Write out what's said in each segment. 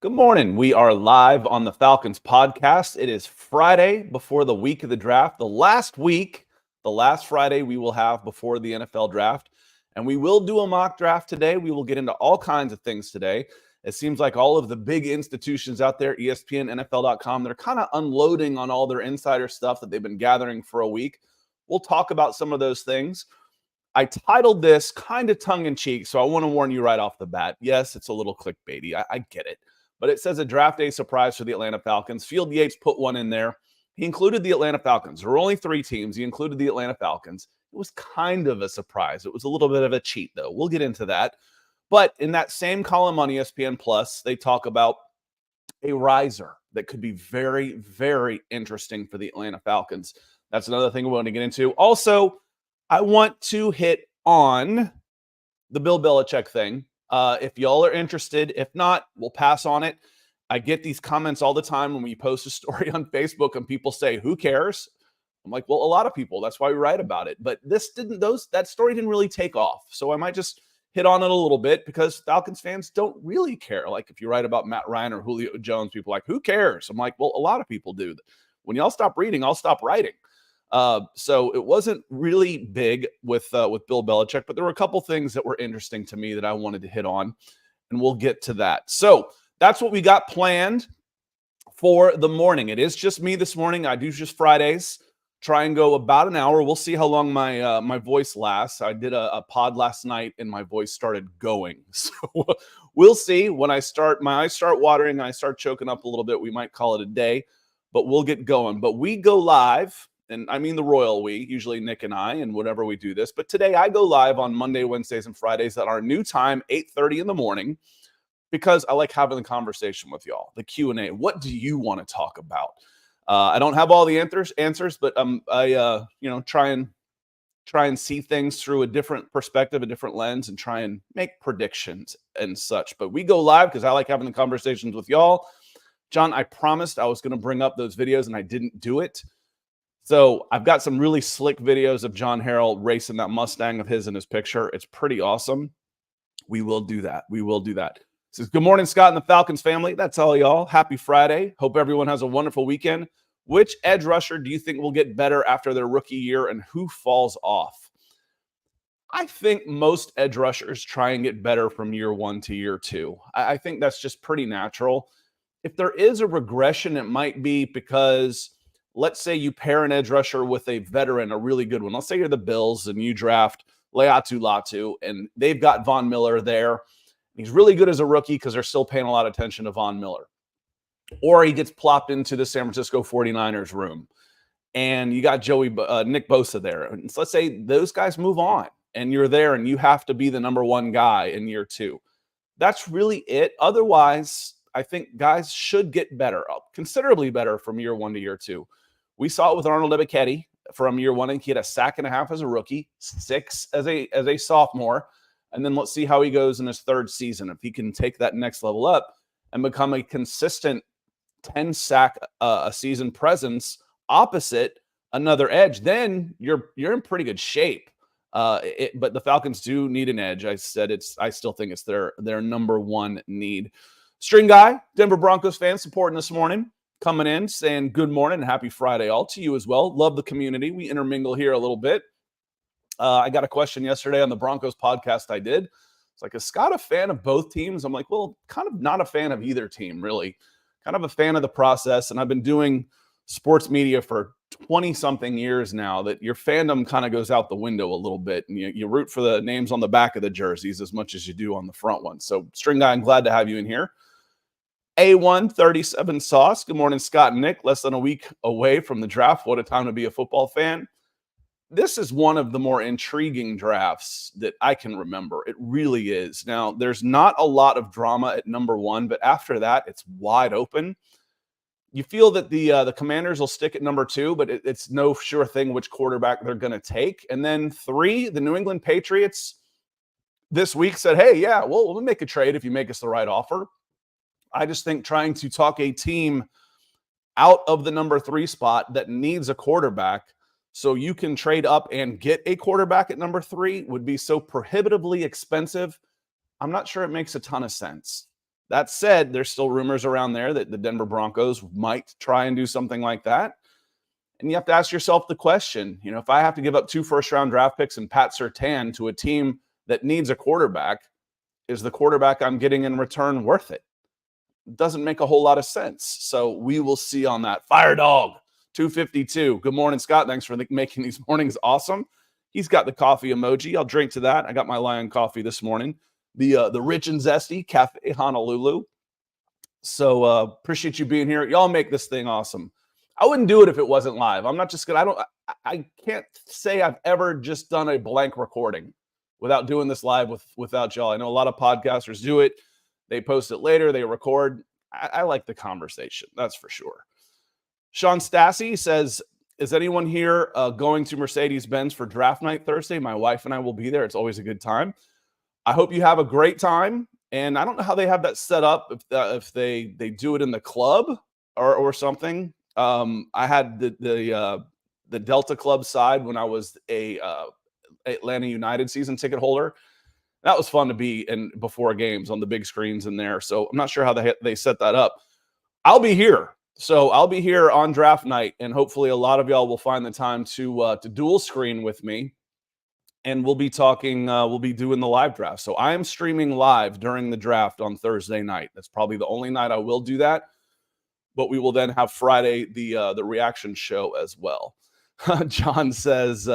Good morning. We are live on the Falcons podcast. It is Friday before the week of the draft, the last Friday we will have before the NFL draft. And we will do a mock draft today. We will get into all kinds of things today. It seems like all of the big institutions out there, ESPN, NFL.com, they're kind of unloading on all their insider stuff that they've been gathering for a week. We'll talk about some of those things. I titled this kind of tongue-in-cheek, so I want to warn you right off the bat. Yes, it's a little clickbaity. I get it. But it says a draft day surprise for the Atlanta Falcons. Field Yates put one in there. He included the Atlanta Falcons. There were only 3 teams. He included the Atlanta Falcons. It was kind of a surprise. It was a little bit of a cheat, though. We'll get into that. But in that same column on ESPN Plus, they talk about a riser that could be very, very interesting for the Atlanta Falcons. That's another thing we want to get into. Also, I want to hit on the Bill Belichick thing. If y'all are interested, if not, we'll pass on it. I get these comments all the time when we post a story on Facebook and people say, who cares? I'm like, well, a lot of people, that's why we write about it. But that story didn't really take off. So I might just hit on it a little bit because Falcons fans don't really care. Like if you write about Matt Ryan or Julio Jones, people are like, who cares? I'm like, well, a lot of people do. When y'all stop reading, I'll stop writing. So it wasn't really big with Bill Belichick, but there were a couple things that were interesting to me that I wanted to hit on, and we'll get to that. So that's what we got planned for the morning. It is just me this morning. I do just Fridays. Try and go about an hour. We'll see how long my voice lasts. I did a pod last night, and my voice started going. So we'll see. When my eyes start watering and I start choking up a little bit, we might call it a day, but we'll get going. But we go live. And I mean the royal we, usually Nick and I, and whenever we do this. But today I go live on Monday, Wednesdays, and Fridays at our new time, 8:30 in the morning, because I like having the conversation with y'all, the Q&A. What do you want to talk about? I don't have all the answers, but I try and see things through a different perspective, a different lens, and try and make predictions and such. But we go live because I like having the conversations with y'all. John, I promised I was going to bring up those videos, and I didn't do it. So I've got some really slick videos of John Harrell racing that Mustang of his in his picture. It's pretty awesome. We will do that. Says, good morning, Scott and the Falcons family. That's all, y'all. Happy Friday. Hope everyone has a wonderful weekend. Which edge rusher do you think will get better after their rookie year, and who falls off? I think most edge rushers try and get better from year 1 to year 2. I think that's just pretty natural. If there is a regression, it might be because let's say you pair an edge rusher with a veteran, a really good one. Let's say you're the Bills and you draft Leatu Latu, and they've got Von Miller there. He's really good as a rookie because they're still paying a lot of attention to Von Miller. Or he gets plopped into the San Francisco 49ers room, and you got Nick Bosa there. And so let's say those guys move on, and you're there, and you have to be the number 1 guy in year 2. That's really it. Otherwise, I think guys should get better, considerably better from year 1 to year 2. We saw it with Arnold Ebiketie from year 1. He had a sack and a half as a rookie, 6 as a sophomore. And then let's see how he goes in his 3rd season. If he can take that next level up and become a consistent 10 sack a season presence opposite another edge, then you're in pretty good shape. But the Falcons do need an edge. I still think it's their number 1 need. String Guy, Denver Broncos fan, supporting this morning. Coming in, saying good morning and happy Friday all to you as well. Love the community. We intermingle here a little bit. I got a question yesterday on the Broncos podcast I did. It's like, is Scott a fan of both teams? I'm like, well, kind of not a fan of either team, really. Kind of a fan of the process. And I've been doing sports media for 20-something years now that your fandom kind of goes out the window a little bit. And you root for the names on the back of the jerseys as much as you do on the front one. So, String Guy, I'm glad to have you in here. A137 Sauce. Good morning, Scott and Nick. Less than a week away from the draft. What a time to be a football fan. This is one of the more intriguing drafts that I can remember. It really is. Now, there's not a lot of drama at number 1, but after that, it's wide open. You feel that the Commanders will stick at number 2, but it's no sure thing which quarterback they're going to take. And then 3, the New England Patriots this week said, hey, yeah, we'll make a trade if you make us the right offer. I just think trying to talk a team out of the number 3 spot that needs a quarterback so you can trade up and get a quarterback at number 3 would be so prohibitively expensive. I'm not sure it makes a ton of sense. That said, there's still rumors around there that the Denver Broncos might try and do something like that. And you have to ask yourself the question, if I have to give up 2 first-round draft picks and Pat Surtain to a team that needs a quarterback, is the quarterback I'm getting in return worth it? Doesn't make a whole lot of sense. So we will see on that. Fire Dog 252. Good morning, Scott. Thanks for making these mornings awesome. He's got the coffee emoji. I'll drink to that. I got my Lion coffee this morning. The Rich and Zesty Cafe Honolulu. So appreciate you being here. Y'all make this thing awesome. I wouldn't do it if it wasn't live. I'm not just gonna. I can't say I've ever just done a blank recording without doing this live without y'all. I know a lot of podcasters do it. They post it later. They record. I like the conversation. That's for sure. Sean Stassi says, is anyone here going to Mercedes-Benz for draft night Thursday? My wife and I will be there. It's always a good time. I hope you have a great time. And I don't know how they have that set up, if they do it in the club or something. I had the Delta Club side when I was a Atlanta United season ticket holder. That was fun to be in before games on the big screens in there. So I'm not sure how they set that up. I'll be here. So I'll be here on draft night, and hopefully a lot of y'all will find the time to dual screen with me. And we'll be talking, we'll be doing the live draft. So I am streaming live during the draft on Thursday night. That's probably the only night I will do that. But we will then have Friday, the reaction show as well. John says,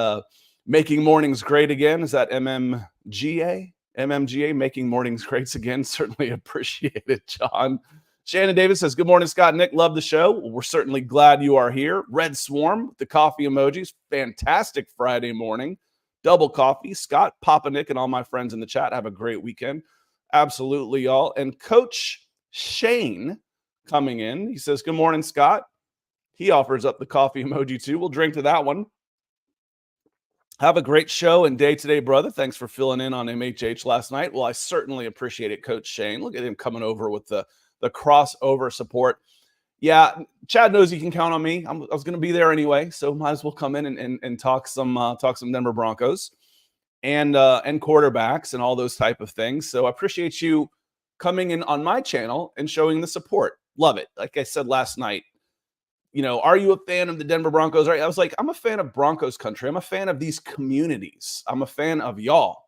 making mornings great again. Is that MMGA? MMGA, making mornings great again. Certainly appreciate it, John. Shannon Davis says, good morning, Scott and Nick. Love the show. Well, we're certainly glad you are here. Red Swarm, the coffee emojis. Fantastic Friday morning. Double coffee. Scott, Papa Nick, and all my friends in the chat, have a great weekend. Absolutely, y'all. And Coach Shane coming in. He says, good morning, Scott. He offers up the coffee emoji too. We'll drink to that one. Have a great show and day today, brother. Thanks for filling in on MHH last night. Well, I certainly appreciate it, Coach Shane. Look at him coming over with the crossover support. Yeah, Chad knows he can count on me. I was going to be there anyway, so might as well come in and talk some Denver Broncos and quarterbacks and all those type of things. So I appreciate you coming in on my channel and showing the support. Love it. Like I said last night, are you a fan of the Denver Broncos? Right? I was like, I'm a fan of Broncos country. I'm a fan of these communities. I'm a fan of y'all.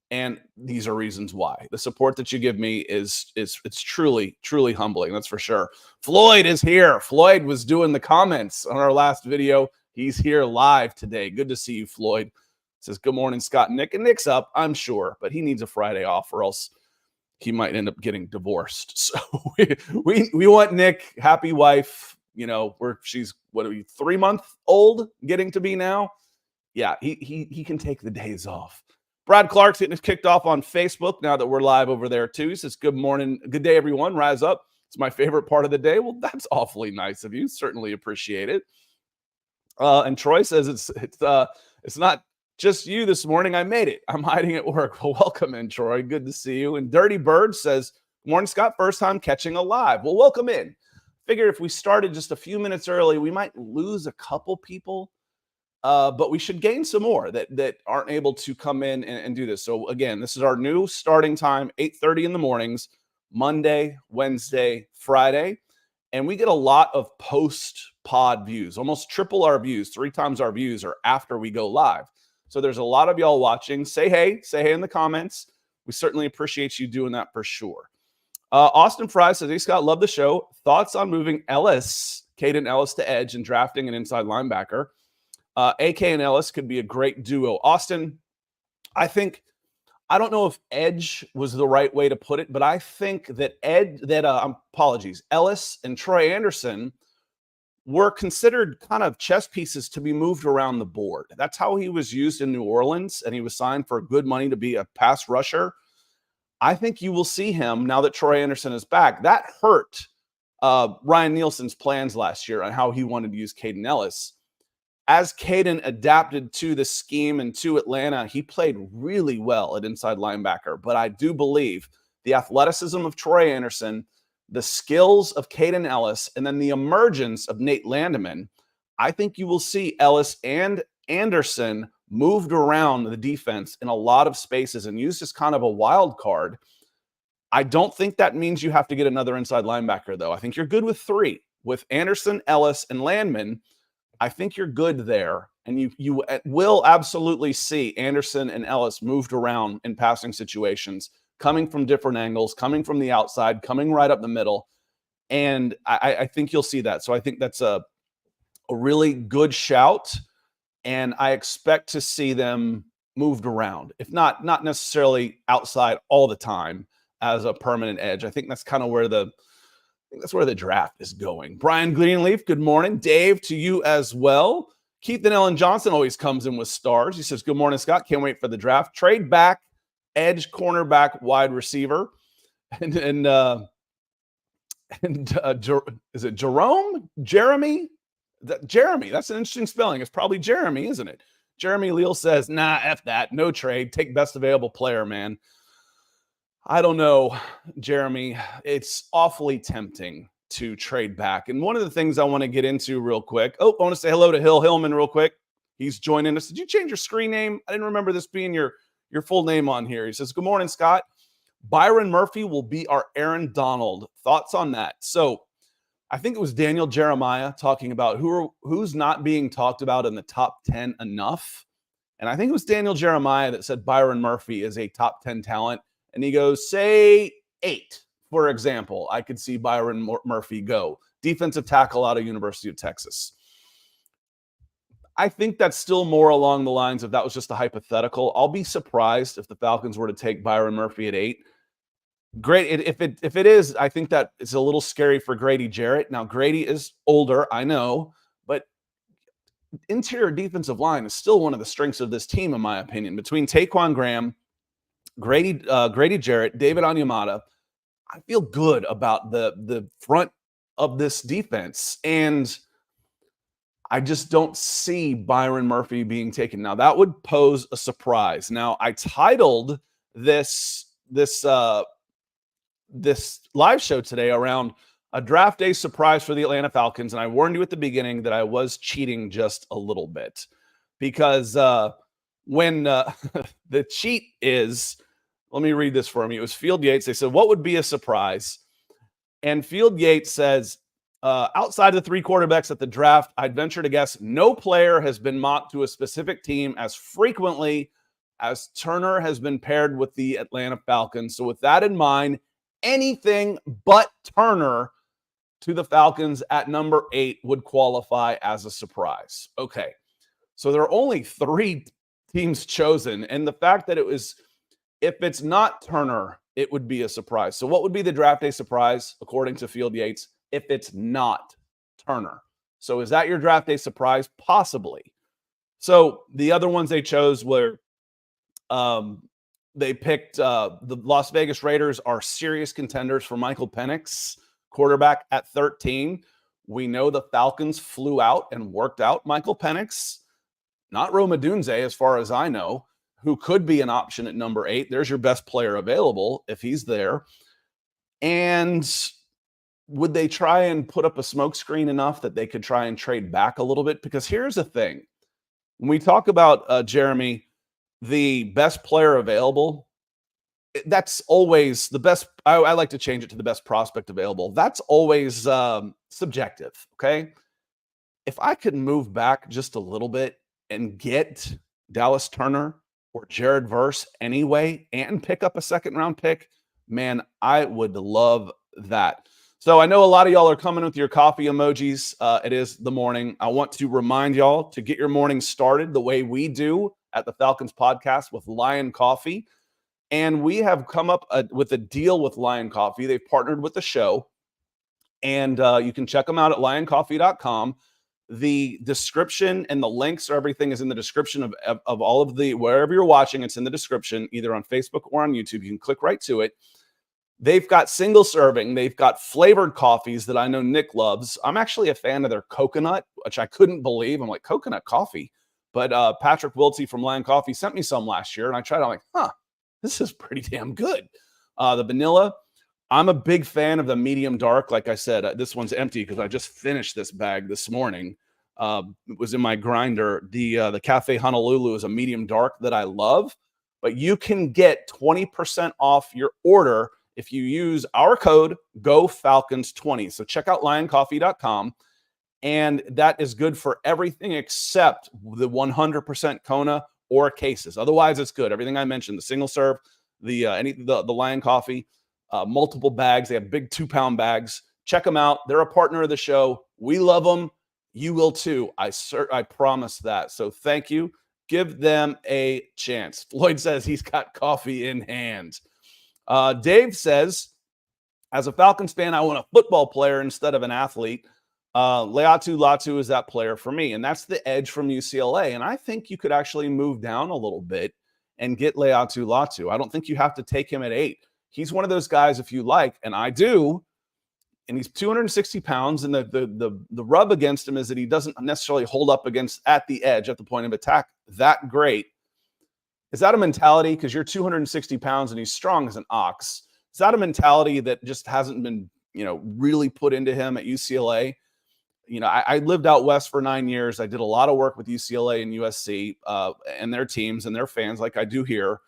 And these are reasons why. The support that you give me it's truly, truly humbling. That's for sure. Floyd is here. Floyd was doing the comments on our last video. He's here live today. Good to see you, Floyd. Says, good morning, Scott and Nick. And Nick's up, I'm sure, but he needs a Friday off or else he might end up getting divorced. So we want Nick, happy wife. She's 3-month-old getting to be now. Yeah, he can take the days off. Brad Clark's getting us kicked off on Facebook now that we're live over there too. He says, good morning, good day, everyone. Rise up. It's my favorite part of the day. Well, that's awfully nice of you. Certainly appreciate it. And Troy says it's not just you this morning. I made it. I'm hiding at work. Well, welcome in, Troy. Good to see you. And Dirty Bird says, morning, Scott. First time catching a live. Well, welcome in. Figure if we started just a few minutes early, we might lose a couple people. But we should gain some more that aren't able to come in and do this. So again, this is our new starting time, 8:30 in the mornings, Monday, Wednesday, Friday. And we get a lot of post-pod views, almost triple our views, 3 times our views are after we go live. So there's a lot of y'all watching. Say hey in the comments. We certainly appreciate you doing that for sure. Austin Fry says, hey, Scott, love the show. Thoughts on moving Caden Ellis to edge and drafting an inside linebacker? AK and Ellis could be a great duo. Austin, I don't know if edge was the right way to put it, but I think that Ellis and Troy Anderson were considered kind of chess pieces to be moved around the board. That's how he was used in New Orleans, and he was signed for good money to be a pass rusher. I think you will see him now that Troy Anderson is back. That hurt Ryan Nielsen's plans last year on how he wanted to use Caden Ellis. As Caden adapted to the scheme and to Atlanta, he played really well at inside linebacker. But I do believe the athleticism of Troy Anderson, the skills of Caden Ellis, and then the emergence of Nate Landeman, I think you will see Ellis and Anderson moved around the defense in a lot of spaces and used as kind of a wild card. I don't think that means you have to get another inside linebacker, though. I think you're good with 3. With Anderson, Ellis, and Landman, I think you're good there. And you will absolutely see Anderson and Ellis moved around in passing situations, coming from different angles, coming from the outside, coming right up the middle. And I think you'll see that. So I think that's a really good shout. And I expect to see them moved around, if not necessarily outside all the time as a permanent edge. I think that's kind of where the draft is going. Brian Greenleaf, good morning. Dave, to you as well. Keith and Ellen Johnson always comes in with stars. He says, good morning, Scott. Can't wait for the draft. Trade back, edge, cornerback, wide receiver. And is it Jerome? Jeremy? Jeremy. That's an interesting spelling. It's probably Jeremy, isn't it? Jeremy Leal says, nah, F that. No trade. Take best available player, man. I don't know, Jeremy. It's awfully tempting to trade back. And one of the things I want to get into real quick. I want to say hello to Hill Hillman real quick. He's joining us. Did you change your screen name? I didn't remember this being your full name on here. He says, good morning, Scott. Byron Murphy will be our Aaron Donald. Thoughts on that? So I think it was Daniel Jeremiah talking about who's not being talked about in the top 10 enough. And I think it was Daniel Jeremiah that said Byron Murphy is a top 10 talent. And he goes, say 8, for example. I could see Byron Murphy go. Defensive tackle out of University of Texas. I think that's still more along the lines of that was just a hypothetical. I'll be surprised if the Falcons were to take Byron Murphy at 8. Great. If it is, I think that it's a little scary for Grady Jarrett. Now, Grady is older, I know, but interior defensive line is still one of the strengths of this team, in my opinion. Between Taquan Graham, Grady Jarrett, David Onyemata, I feel good about the front of this defense. And I just don't see Byron Murphy being taken. Now, that would pose a surprise. Now, I titled this live show today around a draft day surprise for the Atlanta Falcons. And I warned you at the beginning that I was cheating just a little bit because when the cheat is, let me read this for me. It was Field Yates. They said, what would be a surprise? And Field Yates says, outside the 3 quarterbacks at the draft, I'd venture to guess no player has been mocked to a specific team as frequently as Turner has been paired with the Atlanta Falcons. So with that in mind, anything but Turner to the Falcons at number 8 would qualify as a surprise. Okay, so there are only 3 teams chosen, and the fact that if it's not Turner, it would be a surprise. So what would be the draft day surprise, according to Field Yates, if it's not Turner? So is that your draft day surprise? Possibly. So the other ones they chose were they picked the Las Vegas Raiders are serious contenders for Michael Penix, quarterback at 13. We know the Falcons flew out and worked out Michael Penix, not Rome Odunze, as far as I know, who could be an option at number 8. There's your best player available if he's there. And would they try and put up a smokescreen enough that they could try and trade back a little bit? Because here's the thing. When we talk about Jeremy, the best player available, that's always the best. I like to change it to the best prospect available. That's always subjective, okay? If I could move back just a little bit and get Dallas Turner or Jared Verse anyway and pick up a second-round pick, man, I would love that. So I know a lot of y'all are coming with your coffee emojis. It is the morning. I want to remind y'all to get your morning started the way we do at the Falcons Podcast with Lion Coffee. And we have come up with a deal with Lion Coffee. They've partnered with the show. And you can check them out at lioncoffee.com. The description and the links or everything is in the description of all of the, wherever you're watching, it's in the description, either on Facebook or on YouTube. You can click right to it. They've got single serving. They've got flavored coffees that I know Nick loves. I'm actually a fan of their coconut, which I couldn't believe. I'm like, coconut coffee? But Patrick Wiltsey from Lion Coffee sent me some last year, and I tried it. I'm like, this is pretty damn good. The vanilla, I'm a big fan of the medium dark. Like I said, this one's empty because I just finished this bag this morning. It was in my grinder. The Cafe Honolulu is a medium dark that I love, but you can get 20% off your order if you use our code GoFalcons20. So check out lioncoffee.com. And that is good for everything except the 100% Kona or cases. Otherwise, it's good. Everything I mentioned, the single serve, the Lion Coffee, multiple bags. They have big 2-pound bags. Check them out. They're a partner of the show. We love them. You will too. I promise that. So thank you. Give them a chance. Floyd says he's got coffee in hand. Dave says, as a Falcons fan, I want a football player instead of an athlete. Leatu Latu is that player for me, and that's the edge from UCLA. And I think you could actually move down a little bit and get Leatu Latu. I don't think you have to take him at 8. He's one of those guys, if you like, and I do, and he's 260 pounds, and the rub against him is that he doesn't necessarily hold up against at the edge, at the point of attack, that great. Is that a mentality? Because you're 260 pounds and he's strong as an ox. Is that a mentality that just hasn't been, really put into him at UCLA? I lived out west for 9 years. I did a lot of work with UCLA and USC and their teams and their fans like I do here.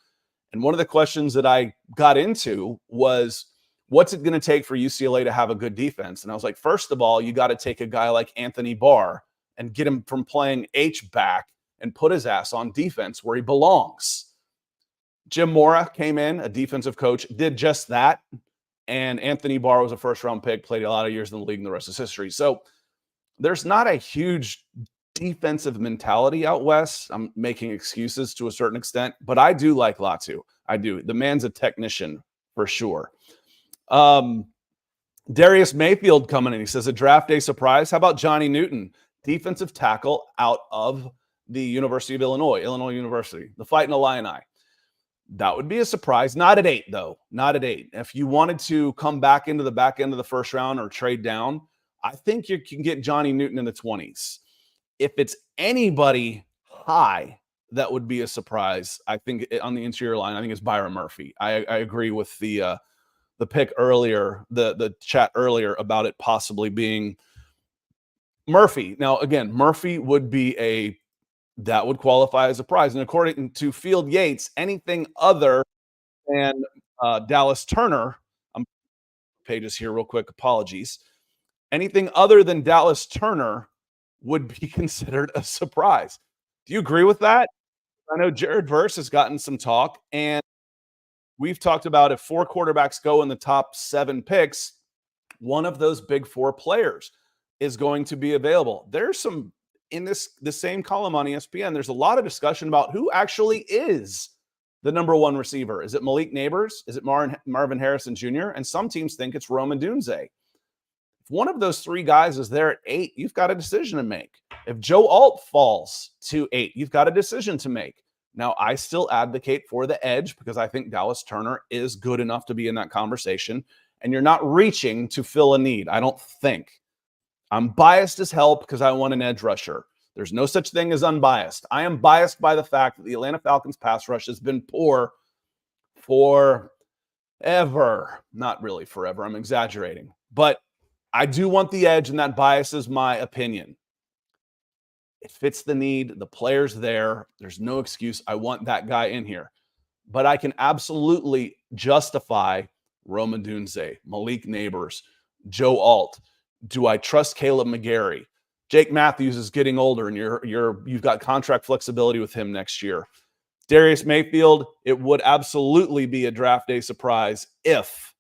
And one of the questions that I got into was, what's it going to take for UCLA to have a good defense? And I was like, first of all, you got to take a guy like Anthony Barr and get him from playing H-back and put his ass on defense where he belongs. Jim Mora came in, a defensive coach, did just that. And Anthony Barr was a first-round pick, played a lot of years in the league, and the rest is history. So there's not a huge defensive mentality out west. I'm making excuses to a certain extent, but I do like Latu. I do. The man's a technician for sure. Darius Mayfield coming in. He says, a draft day surprise. How about Johnny Newton, defensive tackle out of the University of Illinois University, the Fighting Illini? That would be a surprise. Not at 8, though. Not at 8. If you wanted to come back into the back end of the first round or trade down, I think you can get Johnny Newton in the 20s. If it's anybody high, that would be a surprise. I think on the interior line, I think it's Byron Murphy. I agree with the pick earlier, the chat earlier about it possibly being Murphy. Now, again, Murphy would be that would qualify as a prize. And according to Field Yates, anything other than Dallas Turner, I'm pages here real quick, apologies. Anything other than Dallas Turner would be considered a surprise. Do you agree with that? I know Jared Verse has gotten some talk, and we've talked about if 4 quarterbacks go in the top 7 picks, one of those big 4 players is going to be available. There's some in the same column on ESPN. There's a lot of discussion about who actually is the number 1 receiver. Is it Malik Neighbors? Is it Marvin Harrison Jr.? And some teams think it's Rome Odunze. If one of those 3 guys is there at 8, you've got a decision to make. If Joe Alt falls to 8, you've got a decision to make. Now, I still advocate for the edge because I think Dallas Turner is good enough to be in that conversation, and you're not reaching to fill a need, I don't think. I'm biased as hell because I want an edge rusher. There's no such thing as unbiased. I am biased by the fact that the Atlanta Falcons pass rush has been poor forever. Not really forever. I'm exaggerating. But I do want the edge, and that biases my opinion. It fits the need. The player's there. There's no excuse. I want that guy in here. But I can absolutely justify Rome Odunze, Malik Neighbors, Joe Alt. Do I trust Caleb McGarry? Jake Matthews is getting older, and you've got contract flexibility with him next year. Darius Mayfield, it would absolutely be a draft day surprise if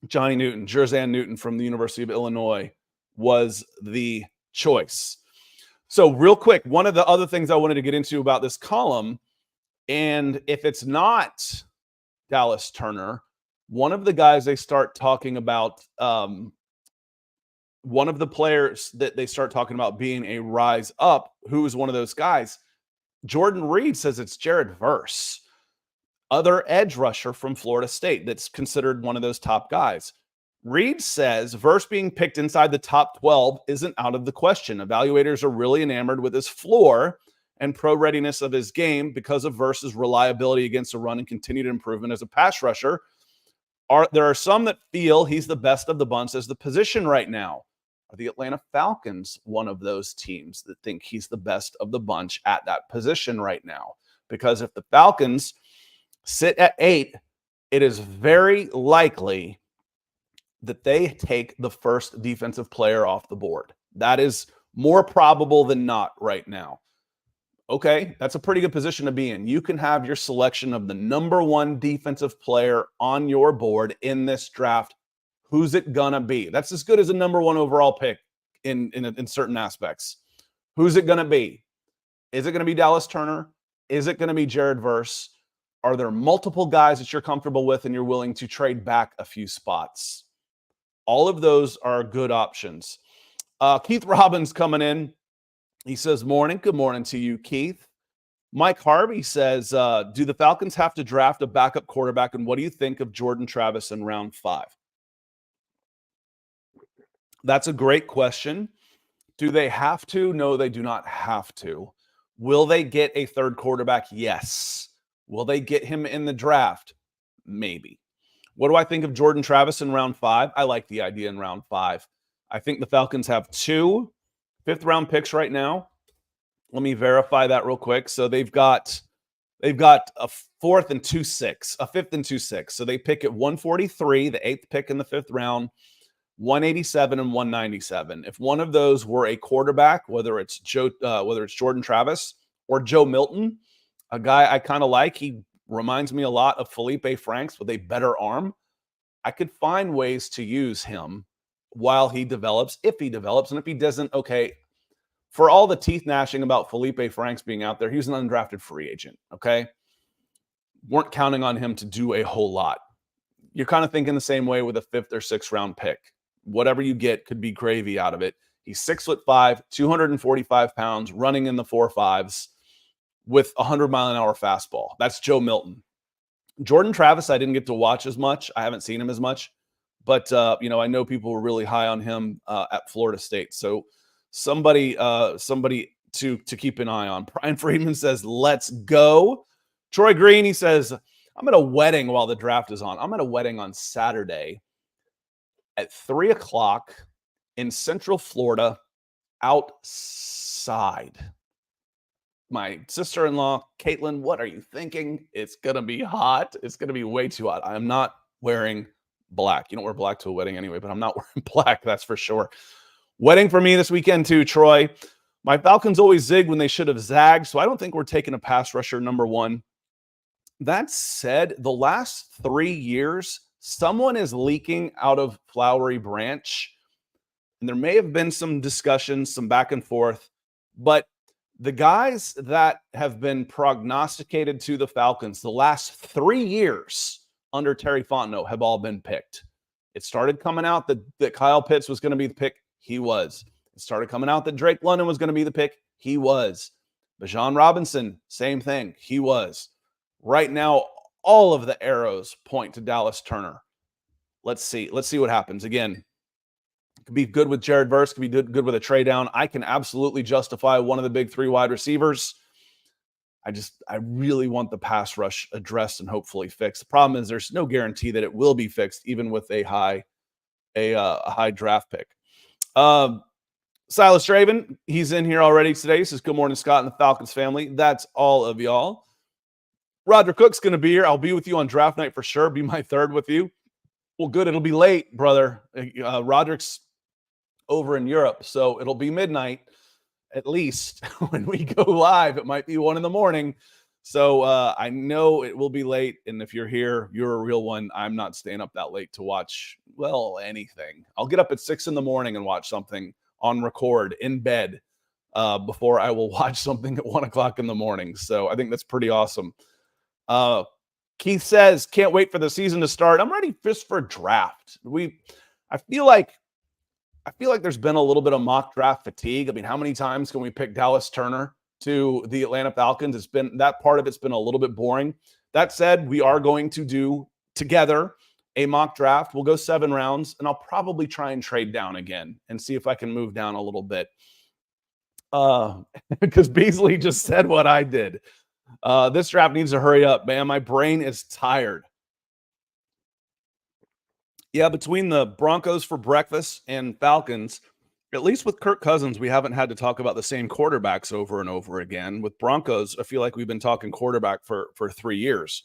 Johnny Newton, Jerzan Newton from the University of Illinois, was the choice. So real quick, one of the other things I wanted to get into about this column, and if it's not Dallas Turner, one of the guys they start talking about, one of the players that they start talking about being a rise up, who is one of those guys, Jordan Reed says it's Jared Verse, other edge rusher from Florida State that's considered one of those top guys. Reed says Verse being picked inside the top 12 isn't out of the question. Evaluators are really enamored with his floor and pro readiness of his game because of Verse's reliability against the run and continued improvement as a pass rusher. There are some that feel he's the best of the bunch as the position right now. Are the Atlanta Falcons one of those teams that think he's the best of the bunch at that position right now? Because if the Falcons sit at 8 it is very likely that they take the first defensive player off the board. That is more probable than not right now. Okay, that's a pretty good position to be in. You can have your selection of the number one defensive player on your board in this draft. Who's it gonna be? That's as good as a number one overall pick in certain aspects. Who's it gonna be? Is it gonna be Dallas Turner? Is it gonna be Jared Verse? Are there multiple guys that you're comfortable with and you're willing to trade back a few spots? All of those are good options. Keith Robbins coming in. He says, morning. Good morning to you, Keith. Mike Harvey says, do the Falcons have to draft a backup quarterback? And what do you think of Jordan Travis in round 5? That's a great question. Do they have to? No, they do not have to. Will they get a third quarterback? Yes. Will they get him in the draft? Maybe. What do I think of Jordan Travis in round 5? I like the idea in round 5. I think the Falcons have 2 fifth-round picks right now. Let me verify that real quick. So they've got a fourth and 2-6, a fifth and 2-6. So they pick at 143, the 8th pick in the 5th round, 187 and 197. If one of those were a quarterback, whether it's Jordan Travis or Joe Milton, a guy I kind of like, he reminds me a lot of Felipe Franks with a better arm. I could find ways to use him while he develops, if he develops, and if he doesn't, okay. For all the teeth gnashing about Felipe Franks being out there, he's an undrafted free agent, okay? Weren't counting on him to do a whole lot. You're kind of thinking the same way with a 5th or 6th round pick. Whatever you get could be gravy out of it. He's 6'5", 245 pounds, running in the 4.5s with a 100-mile-an-hour fastball. That's Joe Milton. Jordan Travis, I didn't get to watch as much. I haven't seen him as much. But, I know people were really high on him at Florida State. So somebody to keep an eye on. Brian Friedman says, let's go. Troy Green, he says, I'm at a wedding while the draft is on. I'm at a wedding on Saturday at 3 o'clock in Central Florida outside. My sister-in-law, Caitlin, what are you thinking? It's going to be hot. It's going to be way too hot. I'm not wearing black. You don't wear black to a wedding anyway, but I'm not wearing black, that's for sure. Wedding for me this weekend too, Troy. My Falcons always zig when they should have zagged, so I don't think we're taking a pass rusher number 1. That said, the last 3 years, someone is leaking out of Flowery Branch, and there may have been some discussions, some back and forth, but the guys that have been prognosticated to the Falcons the last 3 years under Terry Fontenot have all been picked. It started coming out that Kyle Pitts was going to be the pick. He was. It started coming out that Drake London was going to be the pick. He was. Bijan Robinson, same thing. He was. Right now, all of the arrows point to Dallas Turner. Let's see what happens. Again, it could be good with Jared Verse, could be good with a trade down. I can absolutely justify one of the big 3 wide receivers. I really want the pass rush addressed and hopefully fixed. The problem is there's no guarantee that it will be fixed, even with a high draft pick. Silas Draven, he's in here already today. He says, good morning, Scott and the Falcons family. That's all of y'all. Roger Cook's going to be here. I'll be with you on draft night for sure. Be my third with you. Well, good. It'll be late, brother. Roderick's over in Europe, so it'll be midnight. At least when we go live, it might be 1 a.m. So I know it will be late. And if you're here, you're a real one. I'm not staying up that late to watch, anything. I'll get up at 6 a.m. and watch something on record in bed before I will watch something at 1 o'clock in the morning. So I think that's pretty awesome. Keith says, can't wait for the season to start. I'm ready just for draft. I feel like there's been a little bit of mock draft fatigue. I mean, how many times can we pick Dallas Turner to the Atlanta Falcons? That part of it's been a little bit boring. That said, we are going to do together a mock draft. We'll go 7 rounds, and I'll probably try and trade down again and see if I can move down a little bit. Because Beasley just said what I did. This draft needs to hurry up, man. My brain is tired. Yeah, between the Broncos for breakfast and Falcons, at least with Kirk Cousins, we haven't had to talk about the same quarterbacks over and over again. With Broncos, I feel like we've been talking quarterback for 3 years.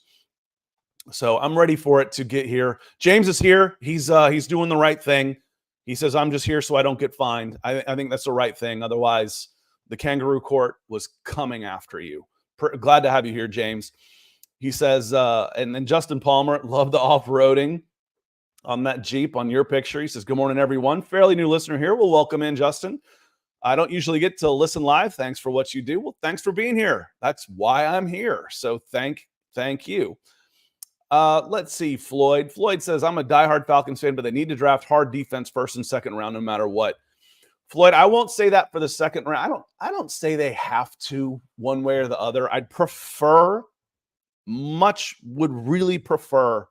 So I'm ready for it to get here. James is here. He's doing the right thing. He says, I'm just here so I don't get fined. I think that's the right thing. Otherwise, the kangaroo court was coming after you. Glad to have you here, James. He says, and then Justin Palmer, love the off-roading on that Jeep on your picture. He says, good morning, everyone. Fairly new listener here. We'll welcome in Justin. I don't usually get to listen live. Thanks for what you do. Well, thanks for being here. That's why I'm here. So thank you. Let's see, Floyd. Floyd says, I'm a diehard Falcons fan, but they need to draft hard defense first and second round no matter what. Floyd, I won't say that for the second round. I don't say they have to one way or the other. Would really prefer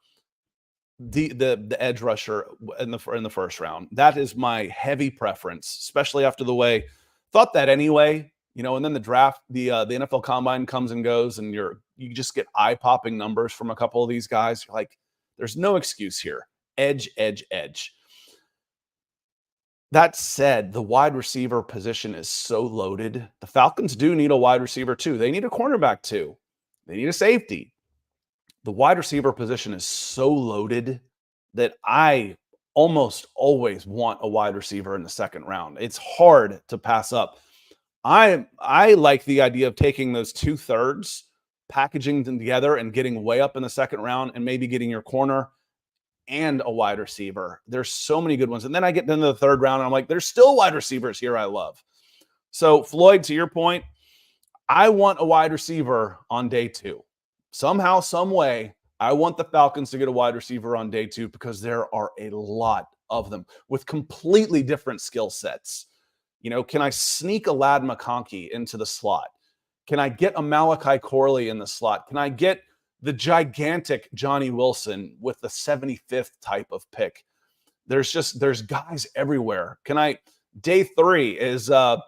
the edge rusher in the first round. That is my heavy preference, especially after the way thought that anyway. And then the draft, the NFL Combine comes and goes, and you just get eye-popping numbers from a couple of these guys. You're like, there's no excuse here. Edge. That said, the wide receiver position is so loaded. The Falcons do need a wide receiver too. They need a cornerback too. They need a safety. The wide receiver position is so loaded that I almost always want a wide receiver in the second round. It's hard to pass up. I like the idea of taking those 2/3, packaging them together and getting way up in the second round and maybe getting your corner and a wide receiver. There's so many good ones. And then I get into the third round and I'm like, there's still wide receivers here I love. So Floyd, to your point, I want a wide receiver on day 2. Somehow, some way, I want the Falcons to get a wide receiver on day 2 because there are a lot of them with completely different skill sets. Can I sneak a Lad McConkey into the slot? Can I get a Malachi Corley in the slot? Can I get the gigantic Johnny Wilson with the 75th type of pick? There's guys everywhere. Day 3 is not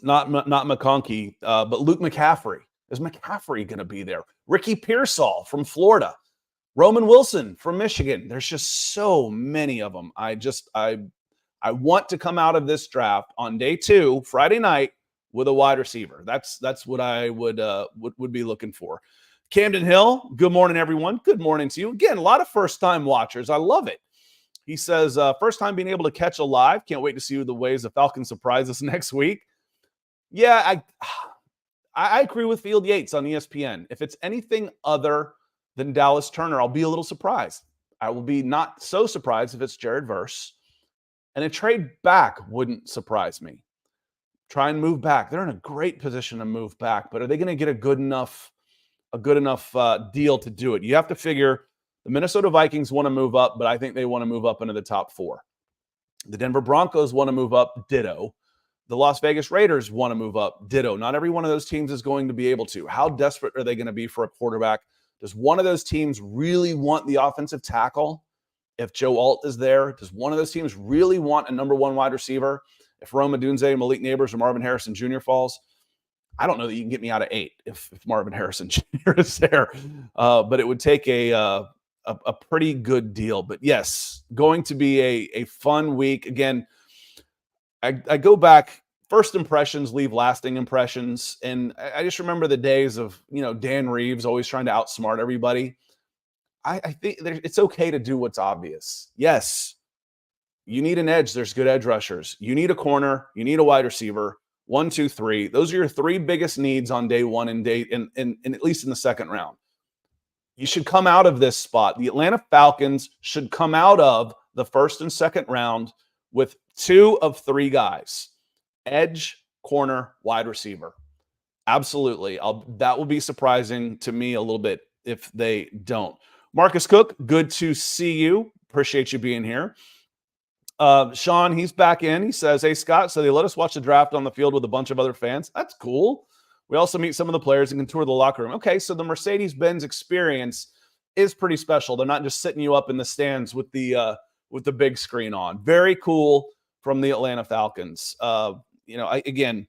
McConkey, but Luke McCaffrey. Is McCaffrey going to be there? Ricky Pearsall from Florida. Roman Wilson from Michigan. There's just so many of them. I want to come out of this draft on day 2, Friday night, with a wide receiver. That's what I would be looking for. Camden Hill, good morning, everyone. Good morning to you. Again, a lot of first-time watchers. I love it. He says, first time being able to catch a live. Can't wait to see the ways the Falcons surprise us next week. Yeah, I agree with Field Yates on ESPN. If it's anything other than Dallas Turner, I'll be a little surprised. I will be not so surprised if it's Jared Verse. And a trade back wouldn't surprise me. Try and move back. They're in a great position to move back, but are they going to get a good enough deal to do it? You have to figure the Minnesota Vikings want to move up, but I think they want to move up into the top 4. The Denver Broncos want to move up, ditto. The Las Vegas Raiders want to move up, ditto. Not every one of those teams is going to be able to. How desperate are they going to be for a quarterback? Does one of those teams really want the offensive tackle? If Joe Alt is there, does one of those teams really want a number 1 wide receiver? If Rome Odunze, Malik Neighbors, or Marvin Harrison Jr. falls, I don't know that you can get me out of 8 if Marvin Harrison Jr. is there. But it would take a pretty good deal. But yes, going to be a fun week. Again, I go back, first impressions leave lasting impressions. And I just remember the days of, Dan Reeves always trying to outsmart everybody. I think it's okay to do what's obvious. Yes, you need an edge. There's good edge rushers. You need a corner. You need a wide receiver. 1, 2, 3. Those are your 3 biggest needs on day 1 and at least in the second round. You should come out of this spot. The Atlanta Falcons should come out of the first and second round with 2 of 3 guys: edge, corner, wide receiver. Absolutely. That will be surprising to me a little bit if they don't. Marcus Cook, good to see you. Appreciate you being here. Sean, he's back in. He says, hey, Scott, so they let us watch the draft on the field with a bunch of other fans. That's cool. We also meet some of the players and can tour the locker room. Okay, so the Mercedes-Benz experience is pretty special. They're not just sitting you up in the stands with the big screen on. Very cool from the Atlanta Falcons. Again,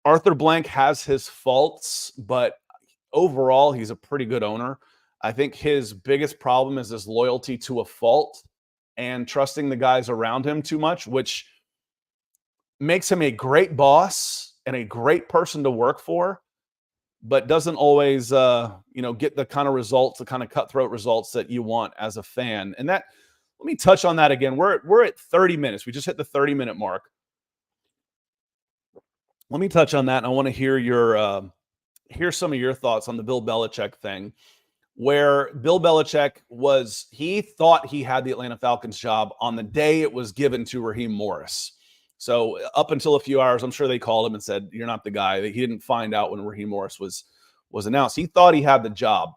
Arthur Blank has his faults, but overall, he's a pretty good owner. I think his biggest problem is his loyalty to a fault and trusting the guys around him too much, which makes him a great boss and a great person to work for. but doesn't always, get the kind of results, the kind of cutthroat results that you want as a fan. And that, let me touch on that again. We're at 30 minutes. We just hit the 30-minute mark. Let me touch on that, and I want to hear some of your thoughts on the Bill Belichick thing, where Bill Belichick he thought he had the Atlanta Falcons job on the day it was given to Raheem Morris. So up until a few hours, I'm sure they called him and said, "You're not the guy." He didn't find out when Raheem Morris was announced. He thought he had the job.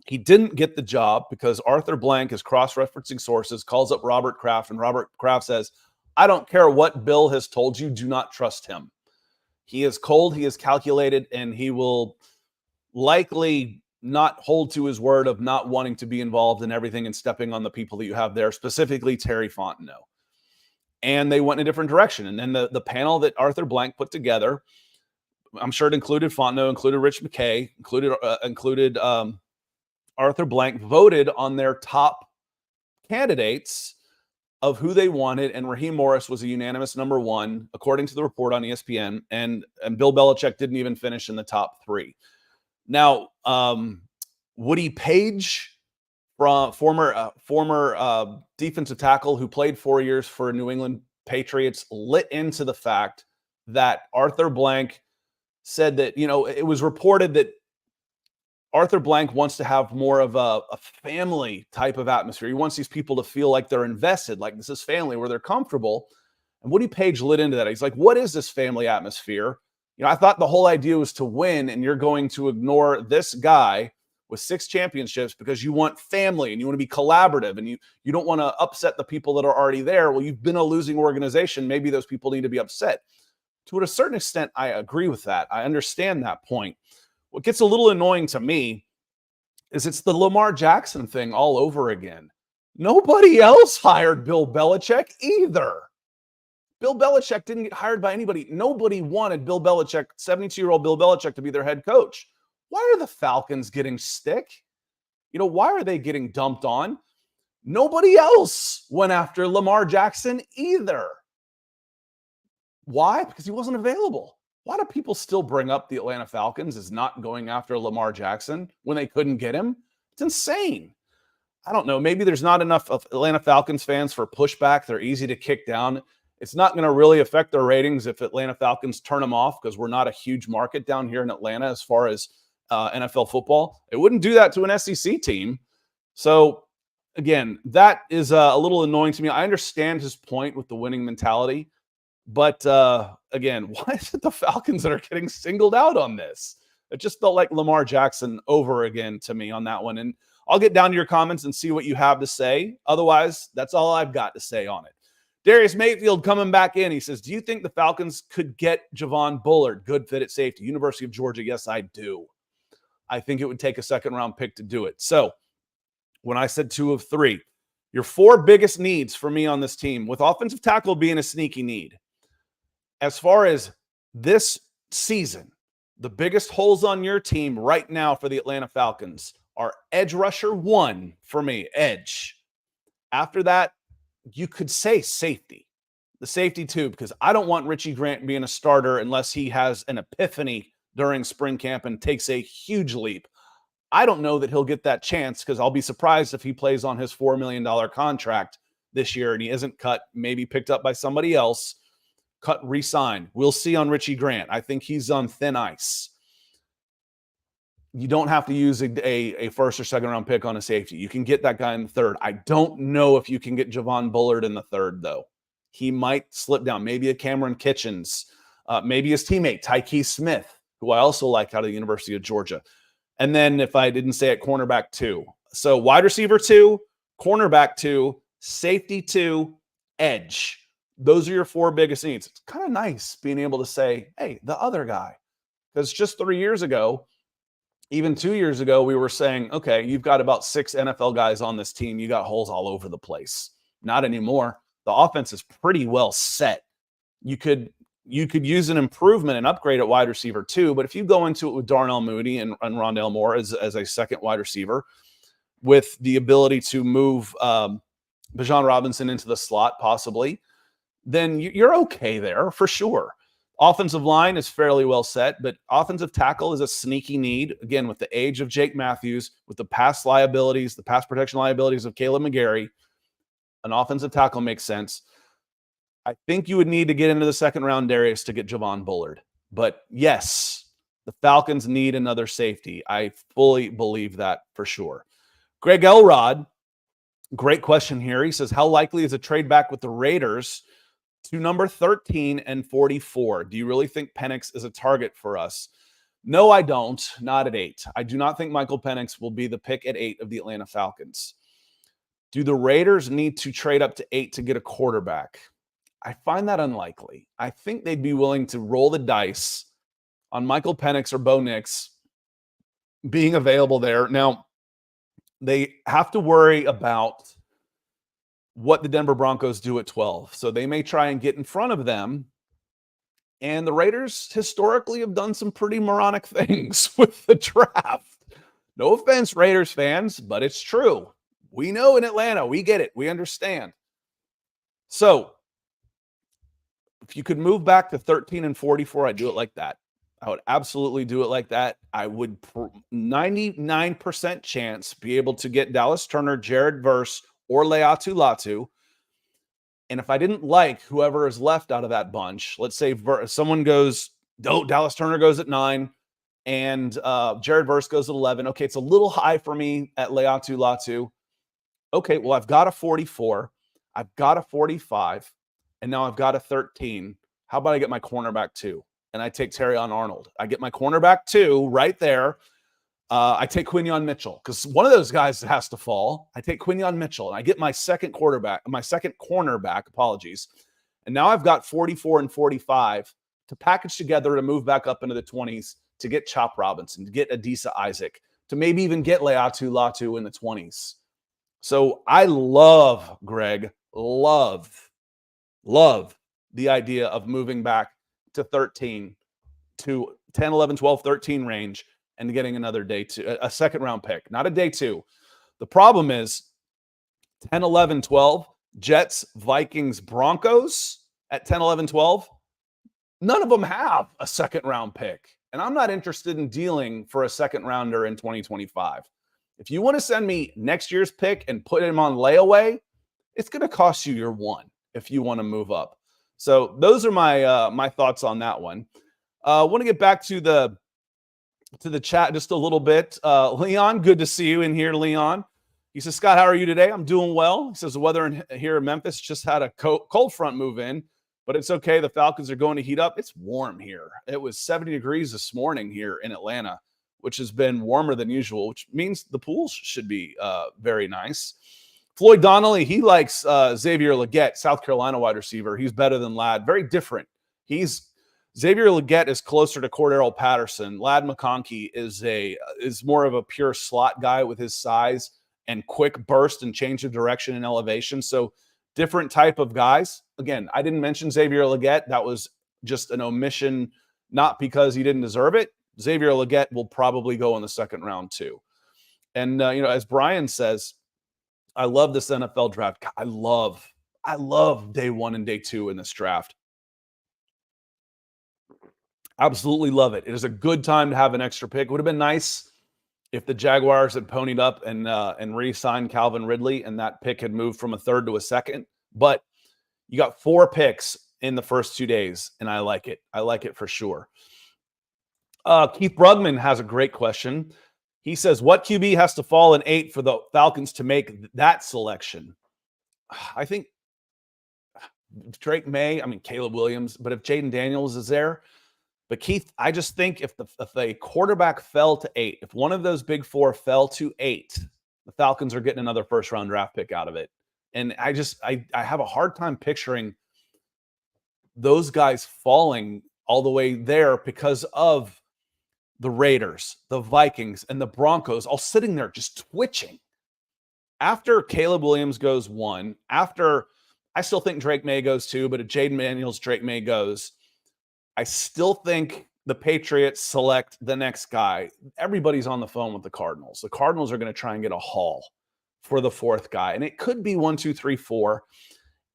He didn't get the job because Arthur Blank is cross-referencing sources, calls up Robert Kraft, and Robert Kraft says, "I don't care what Bill has told you. Do not trust him. He is cold, he is calculated, and he will likely not hold to his word of not wanting to be involved in everything and stepping on the people that you have there, specifically Terry Fontenot." And they went in a different direction. And then the panel that Arthur Blank put together, I'm sure it included Fontenot, included Rich McKay, included Arthur Blank, voted on their top candidates of who they wanted, and Raheem Morris was a unanimous number one, according to the report on ESPN, and Bill Belichick didn't even finish in the top three. Now, Woody Page, former defensive tackle who played 4 years for New England Patriots, lit into the fact that Arthur Blank said that, it was reported that Arthur Blank wants to have more of a family type of atmosphere. He wants these people to feel like they're invested, like this is family, where they're comfortable. And Woody Page lit into that. He's like, "What is this family atmosphere? I thought the whole idea was to win, and you're going to ignore this guy with 6 championships because you want family and you want to be collaborative, and you don't want to upset the people that are already there. Well, you've been a losing organization. Maybe those people need to be upset." To a certain extent, I agree with that. I understand that point. What gets a little annoying to me is it's the Lamar Jackson thing all over again. Nobody else hired Bill Belichick either. Bill Belichick didn't get hired by anybody. Nobody wanted Bill Belichick, 72-year-old Bill Belichick, to be their head coach. Why are the Falcons getting stick? Why are they getting dumped on? Nobody else went after Lamar Jackson either. Why? Because he wasn't available. Why do people still bring up the Atlanta Falcons as not going after Lamar Jackson when they couldn't get him? It's insane. I don't know. Maybe there's not enough of Atlanta Falcons fans for pushback. They're easy to kick down. It's not going to really affect their ratings if Atlanta Falcons turn them off, because we're not a huge market down here in Atlanta as far as NFL football. It wouldn't do that to an SEC team. So, again, that is a little annoying to me. I understand his point with the winning mentality. But again, why is it the Falcons that are getting singled out on this? It just felt like Lamar Jackson over again to me on that one. And I'll get down to your comments and see what you have to say. Otherwise, that's all I've got to say on it. Darius Mayfield coming back in. He says, "Do you think the Falcons could get Javon Bullard? Good fit at safety. University of Georgia." Yes, I do. I think it would take a second-round pick to do it. So when I said 2 of 3, your 4 biggest needs for me on this team, with offensive tackle being a sneaky need. As far as this season, the biggest holes on your team right now for the Atlanta Falcons are edge rusher 1 for me, edge. After that, you could say safety. The safety 2, because I don't want Richie Grant being a starter unless he has an epiphany during spring camp and takes a huge leap. I don't know that he'll get that chance, because I'll be surprised if he plays on his $4 million contract this year and he isn't cut, maybe picked up by somebody else. Cut, re-signed. We'll see on Richie Grant. I think he's on thin ice. You don't have to use a first or second round pick on a safety. You can get that guy in the 3rd. I don't know if you can get Javon Bullard in the 3rd, though. He might slip down. Maybe a Cameron Kitchens. Maybe his teammate, Tyke Smith, who I also like out of the University of Georgia. And then, if I didn't say it, cornerback 2. So wide receiver 2, cornerback 2, safety 2, edge. Those are your 4 biggest needs. It's kind of nice being able to say, hey, the other guy. Because just 3 years ago, even 2 years ago, we were saying, okay, you've got about 6 NFL guys on this team. You got holes all over the place. Not anymore. The offense is pretty well set. You could use an improvement and upgrade at wide receiver too, but if you go into it with Darnell Mooney and Rondale Moore as a second wide receiver, with the ability to move Bijan Robinson into the slot possibly, then you're okay there for sure. Offensive line is fairly well set, but offensive tackle is a sneaky need. Again, with the age of Jake Matthews, with the pass liabilities, the pass protection liabilities of Caleb McGarry, an offensive tackle makes sense. I think you would need to get into the second round, Darius, to get Javon Bullard. But yes, the Falcons need another safety. I fully believe that for sure. Greg Elrod, great question here. He says, how likely is a trade back with the Raiders to number 13 and 44? Do you really think Penix is a target for us? No, I don't. Not at 8. I do not think Michael Penix will be the pick at 8 of the Atlanta Falcons. Do the Raiders need to trade up to 8 to get a quarterback? I find that unlikely. I think they'd be willing to roll the dice on Michael Penix or Bo Nix being available there. Now, they have to worry about what the Denver Broncos do at 12. So they may try and get in front of them. And the Raiders historically have done some pretty moronic things with the draft. No offense, Raiders fans, but it's true. We know in Atlanta, we get it. We understand. So if you could move back to 13 and 44, I'd do it like that. I would absolutely do it like that. I would 99% chance be able to get Dallas Turner, Jared Verse, or Leatu Latu. And if I didn't like whoever is left out of that bunch, let's say someone goes, Dallas Turner goes at 9 and Jared Verse goes at 11. Okay, it's a little high for me at Leatu Latu. Okay, well, I've got a 44. I've got a 45. And now I've got a 13. How about I get my cornerback 2? And I take Terrion Arnold. I get my cornerback 2 right there. I take Quinyon Mitchell because one of those guys has to fall. I take Quinyon Mitchell and I get my second cornerback, apologies. And now I've got 44 and 45 to package together to move back up into the 20s to get Chop Robinson, to get Adisa Isaac, to maybe even get Leatu Latu in the 20s. So I love, Greg, love the idea of moving back to 13 to 10, 11, 12, 13 range and getting another day 2, a second round pick, not a day 2. The problem is 10, 11, 12, Jets, Vikings, Broncos at 10, 11, 12. None of them have a second round pick. And I'm not interested in dealing for a second rounder in 2025. If you want to send me next year's pick and put him on layaway, it's going to cost you your 1 if you want to move up. So those are my thoughts on that one. I want to get back to the chat just a little bit. Leon, good to see you in here, Leon. He says, Scott, how are you today? I'm doing well. He says the weather here in Memphis just had a cold front move in, but it's okay. The Falcons are going to heat up. It's warm here. It was 70 degrees this morning here in Atlanta, which has been warmer than usual, which means the pools should be very nice. Floyd Donnelly, he likes Xavier Legette, South Carolina wide receiver. He's better than Ladd. Very different. Xavier Legette is closer to Cordero Patterson. Ladd McConkey is more of a pure slot guy with his size and quick burst and change of direction and elevation. So different type of guys. Again, I didn't mention Xavier Legette. That was just an omission, not because he didn't deserve it. Xavier Legette will probably go in the second round too. And, as Brian says, I love this NFL draft. I love day 1 and day 2 in this draft. Absolutely love it. It is a good time to have an extra pick. It would have been nice if the Jaguars had ponied up and re-signed Calvin Ridley and that pick had moved from a 3rd to a 2nd. But you got 4 picks in the first 2 days, and I like it. I like it for sure. Keith Brugman has a great question. He says, what QB has to fall in 8 for the Falcons to make that selection? I think Drake May, Caleb Williams, but if Jaden Daniels is there. But Keith, I just think if a quarterback fell to 8, if one of those big 4 fell to 8, the Falcons are getting another first-round draft pick out of it. And I have a hard time picturing those guys falling all the way there because of the Raiders, the Vikings, and the Broncos all sitting there just twitching. After Caleb Williams goes 1, after I still think Drake May goes 2, but if Jaden Daniels, Drake May goes, I still think the Patriots select the next guy. Everybody's on the phone with the Cardinals. The Cardinals are going to try and get a haul for the 4th guy. And it could be 1, 2, 3, 4.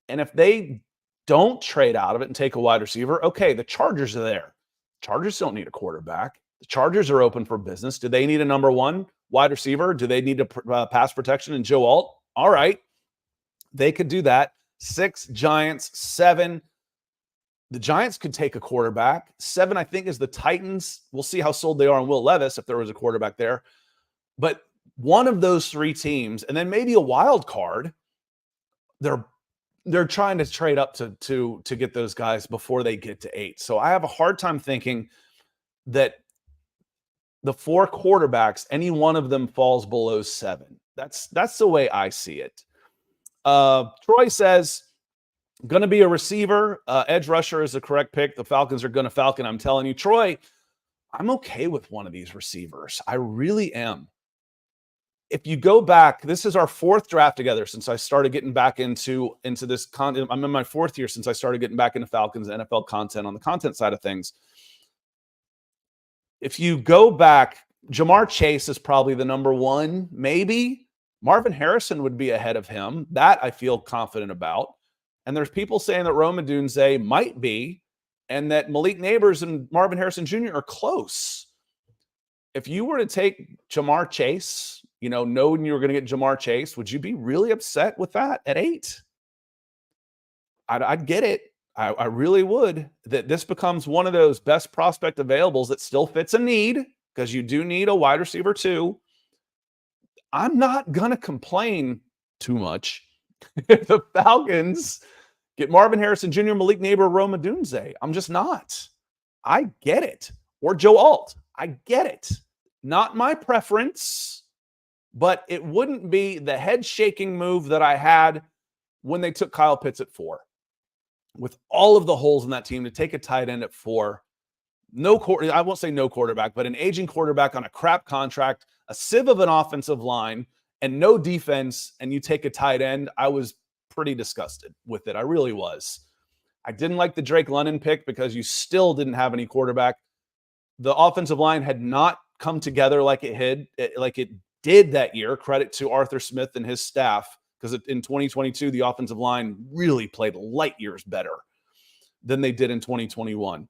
And if they don't trade out of it and take a wide receiver. Okay, the Chargers are there. Chargers don't need a quarterback. The Chargers are open for business. Do they need a number one wide receiver? Do they need a pass protection and Joe Alt? All right, they could do that. 6, Giants. 7, the Giants could take a quarterback. 7, I think, is the Titans. We'll see how sold they are on Will Levis if there was a quarterback there. But one of those 3 teams, and then maybe a wild card, they're trying to trade up to get those guys before they get to 8. So I have a hard time thinking that the 4 quarterbacks, any one of them falls below 7. That's the way I see it. Troy says, going to be a receiver. Edge rusher is the correct pick. The Falcons are going to Falcon. I'm telling you, Troy, I'm okay with one of these receivers. I really am. If you go back, this is our 4th draft together since I started getting back into this content. I'm in my 4th year since I started getting back into Falcons NFL content on the content side of things. If you go back, Jamar Chase is probably the number 1, maybe. Marvin Harrison would be ahead of him. That I feel confident about. And there's people saying that Rome Odunze might be, and that Malik Neighbors and Marvin Harrison Jr. are close. If you were to take Jamar Chase, knowing you were going to get Jamar Chase, would you be really upset with that at 8? I'd get it. I really would. That this becomes one of those best prospect availables that still fits a need, because you do need a wide receiver too. I'm not going to complain too much if the Falcons get Marvin Harrison Jr., Malik Neighbor, Rome Odunze. I'm just not. I get it. Or Joe Alt. I get it. Not my preference, but it wouldn't be the head-shaking move that I had when they took Kyle Pitts at 4. With all of the holes in that team, to take a tight end at 4, I won't say no quarterback, but an aging quarterback on a crap contract, a sieve of an offensive line, and no defense, and you take a tight end, I was pretty disgusted with it. I really was. I didn't like the Drake London pick because you still didn't have any quarterback. The offensive line had not come together like it did that year. Credit to Arthur Smith and his staff, because in 2022, the offensive line really played light years better than they did in 2021.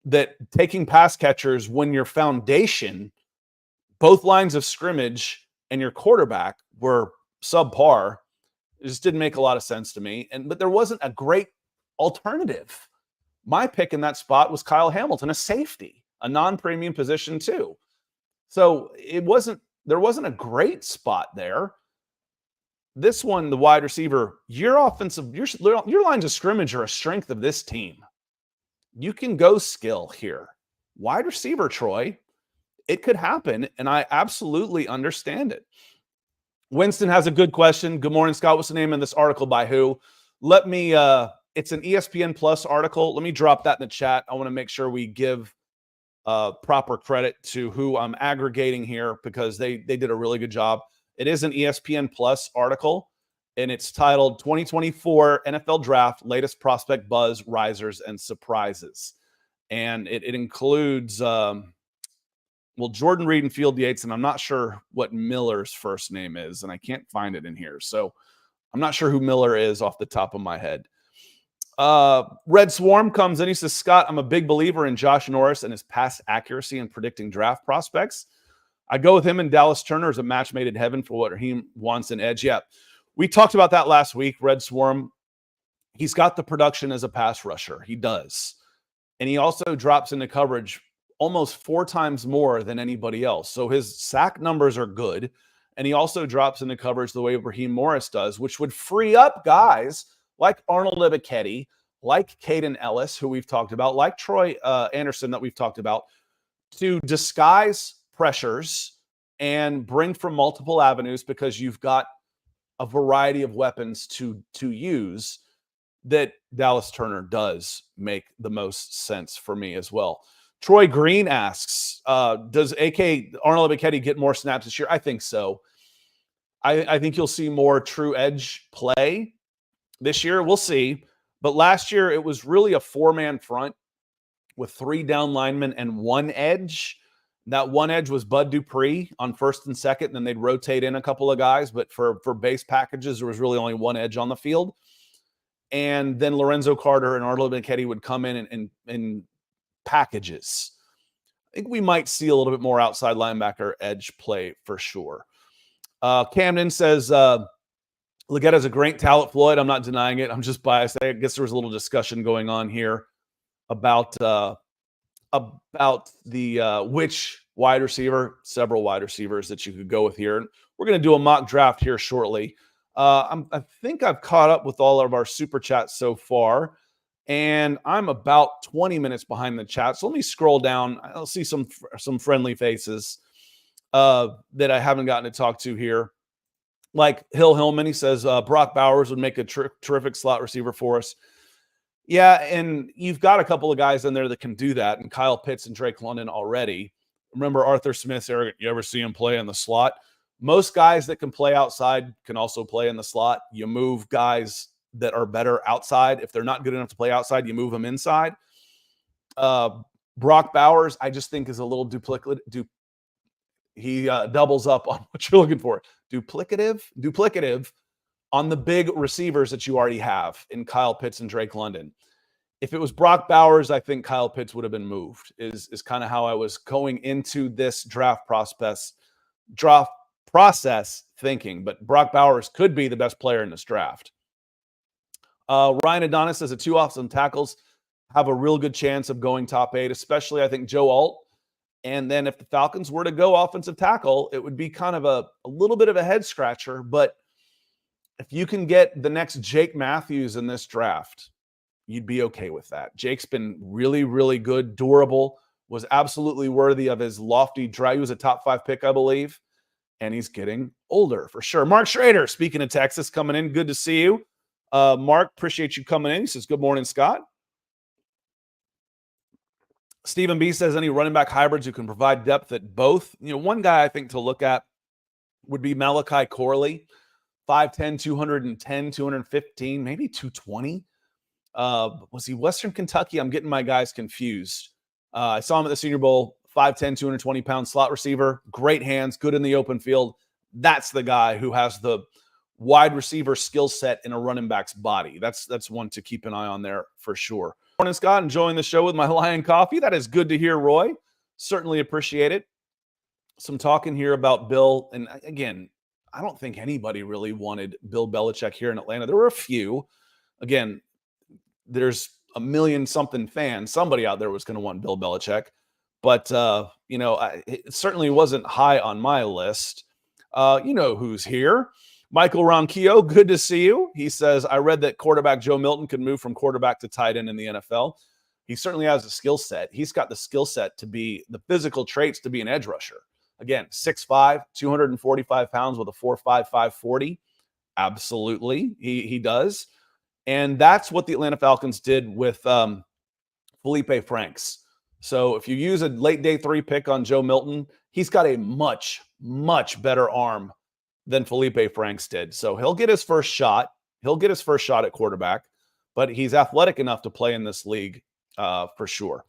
That taking pass catchers when your foundation, both lines of scrimmage, and your quarterback were subpar, it just didn't make a lot of sense to me. But there wasn't a great alternative. My pick in that spot was Kyle Hamilton, a safety, a non-premium position too. So there wasn't a great spot there. This one, the wide receiver, your lines of scrimmage are a strength of this team. You can go skill here. Wide receiver, Troy, it could happen, and I absolutely understand it. Winston has a good question. Good morning, Scott. What's the name of this article by who? It's an ESPN Plus article. Let me drop that in the chat. I want to make sure we give proper credit to who I'm aggregating here, because they did a really good job. It is an ESPN Plus article, and it's titled 2024 NFL Draft, Latest Prospect Buzz, Risers, and Surprises. And it includes, Jordan Reed and Field Yates, and I'm not sure what Miller's first name is, and I can't find it in here. So I'm not sure who Miller is off the top of my head. Red Swarm comes in. He says, Scott, I'm a big believer in Josh Norris and his pass accuracy in predicting draft prospects. I go with him and Dallas Turner as a match made in heaven for what he wants in edge. Yeah, we talked about that last week. Red Swarm, he's got the production as a pass rusher. He does. And he also drops into coverage almost 4 times more than anybody else. So his sack numbers are good. And he also drops into coverage the way Raheem Morris does, which would free up guys like Arnold Ebiketie, like Caden Ellis, who we've talked about, like Troy Anderson that we've talked about, to disguise pressures and bring from multiple avenues, because you've got a variety of weapons to use. That Dallas Turner does make the most sense for me as well. Troy Green asks, does Arnold Ebiketie get more snaps this year? I think so. I think you'll see more true edge play this year. We'll see. But last year, it was really a 4-man front with 3 down linemen and 1 edge. That 1 edge was Bud Dupree on first and second, and then they'd rotate in a couple of guys. But for base packages, there was really only 1 edge on the field. and then Lorenzo Carter and Arnold Benedetti would come in packages. I think we might see a little bit more outside linebacker edge play for sure. Camden says, Legette has a great talent, Floyd. I'm not denying it. I'm just biased. I guess there was a little discussion going on here about the which wide receiver, several wide receivers that you could go with here. And we're going to do a mock draft here shortly. I think I've caught up with all of our super chats so far, and I'm about 20 minutes behind the chat. So let me scroll down. I'll see some friendly faces that I haven't gotten to talk to here. Like Hill Hillman, he says, Brock Bowers would make a terrific slot receiver for us. Yeah, and you've got a couple of guys in there that can do that, and Kyle Pitts and Drake London already. Remember Arthur Smith's arrogant, you ever see him play in the slot? Most guys that can play outside can also play in the slot. You move guys that are better outside. If they're not good enough to play outside, you move them inside. Brock Bowers, I just think is a little duplicative. He doubles up on what you're looking for. Duplicative on the big receivers that you already have in Kyle Pitts and Drake London. If it was Brock Bowers, I think Kyle Pitts would have been moved, is kind of how I was going into this draft process thinking. But Brock Bowers could be the best player in this draft. Ryan Adonis says the two offensive tackles have a real good chance of going top 8, especially I think Joe Alt. And then if the Falcons were to go offensive tackle, it would be kind of a little bit of a head scratcher. But if you can get the next Jake Matthews in this draft, you'd be okay with that. Jake's been really, really good, durable, was absolutely worthy of his lofty draft. He was a top 5 pick, I believe, and he's getting older for sure. Mark Schrader, speaking of Texas, coming in. Good to see you. Mark, appreciate you coming in. He says, good morning, Scott. Stephen B says, any running back hybrids who can provide depth at both? One guy I think to look at would be Malachi Corley, 5'10", 210, 215, maybe 220. Was he Western Kentucky? I'm getting my guys confused. I saw him at the Senior Bowl, 5'10", 220-pound slot receiver, great hands, good in the open field. That's the guy who has the wide receiver skill set in a running back's body. That's one to keep an eye on there for sure. Morning, Scott. Enjoying the show with my Lion coffee. That is good to hear, Roy. Certainly appreciate it. Some talking here about Bill. And again, I don't think anybody really wanted Bill Belichick here in Atlanta. There were a few. Again, there's a million something fans. Somebody out there was going to want Bill Belichick. But, it certainly wasn't high on my list. You know who's here. Michael Ronquillo, good to see you. He says, I read that quarterback Joe Milton could move from quarterback to tight end in the NFL. He certainly has a skill set. He's got the skill set to be the physical traits to be an edge rusher. Again, 6'5", 245 pounds with a 4.5, 540. Absolutely, he does. And that's what the Atlanta Falcons did with Felipe Franks. So if you use a late day 3 pick on Joe Milton, he's got a much, much better arm than Felipe Franks did. So he'll get his first shot. He'll get his first shot at quarterback, but he's athletic enough to play in this league for sure.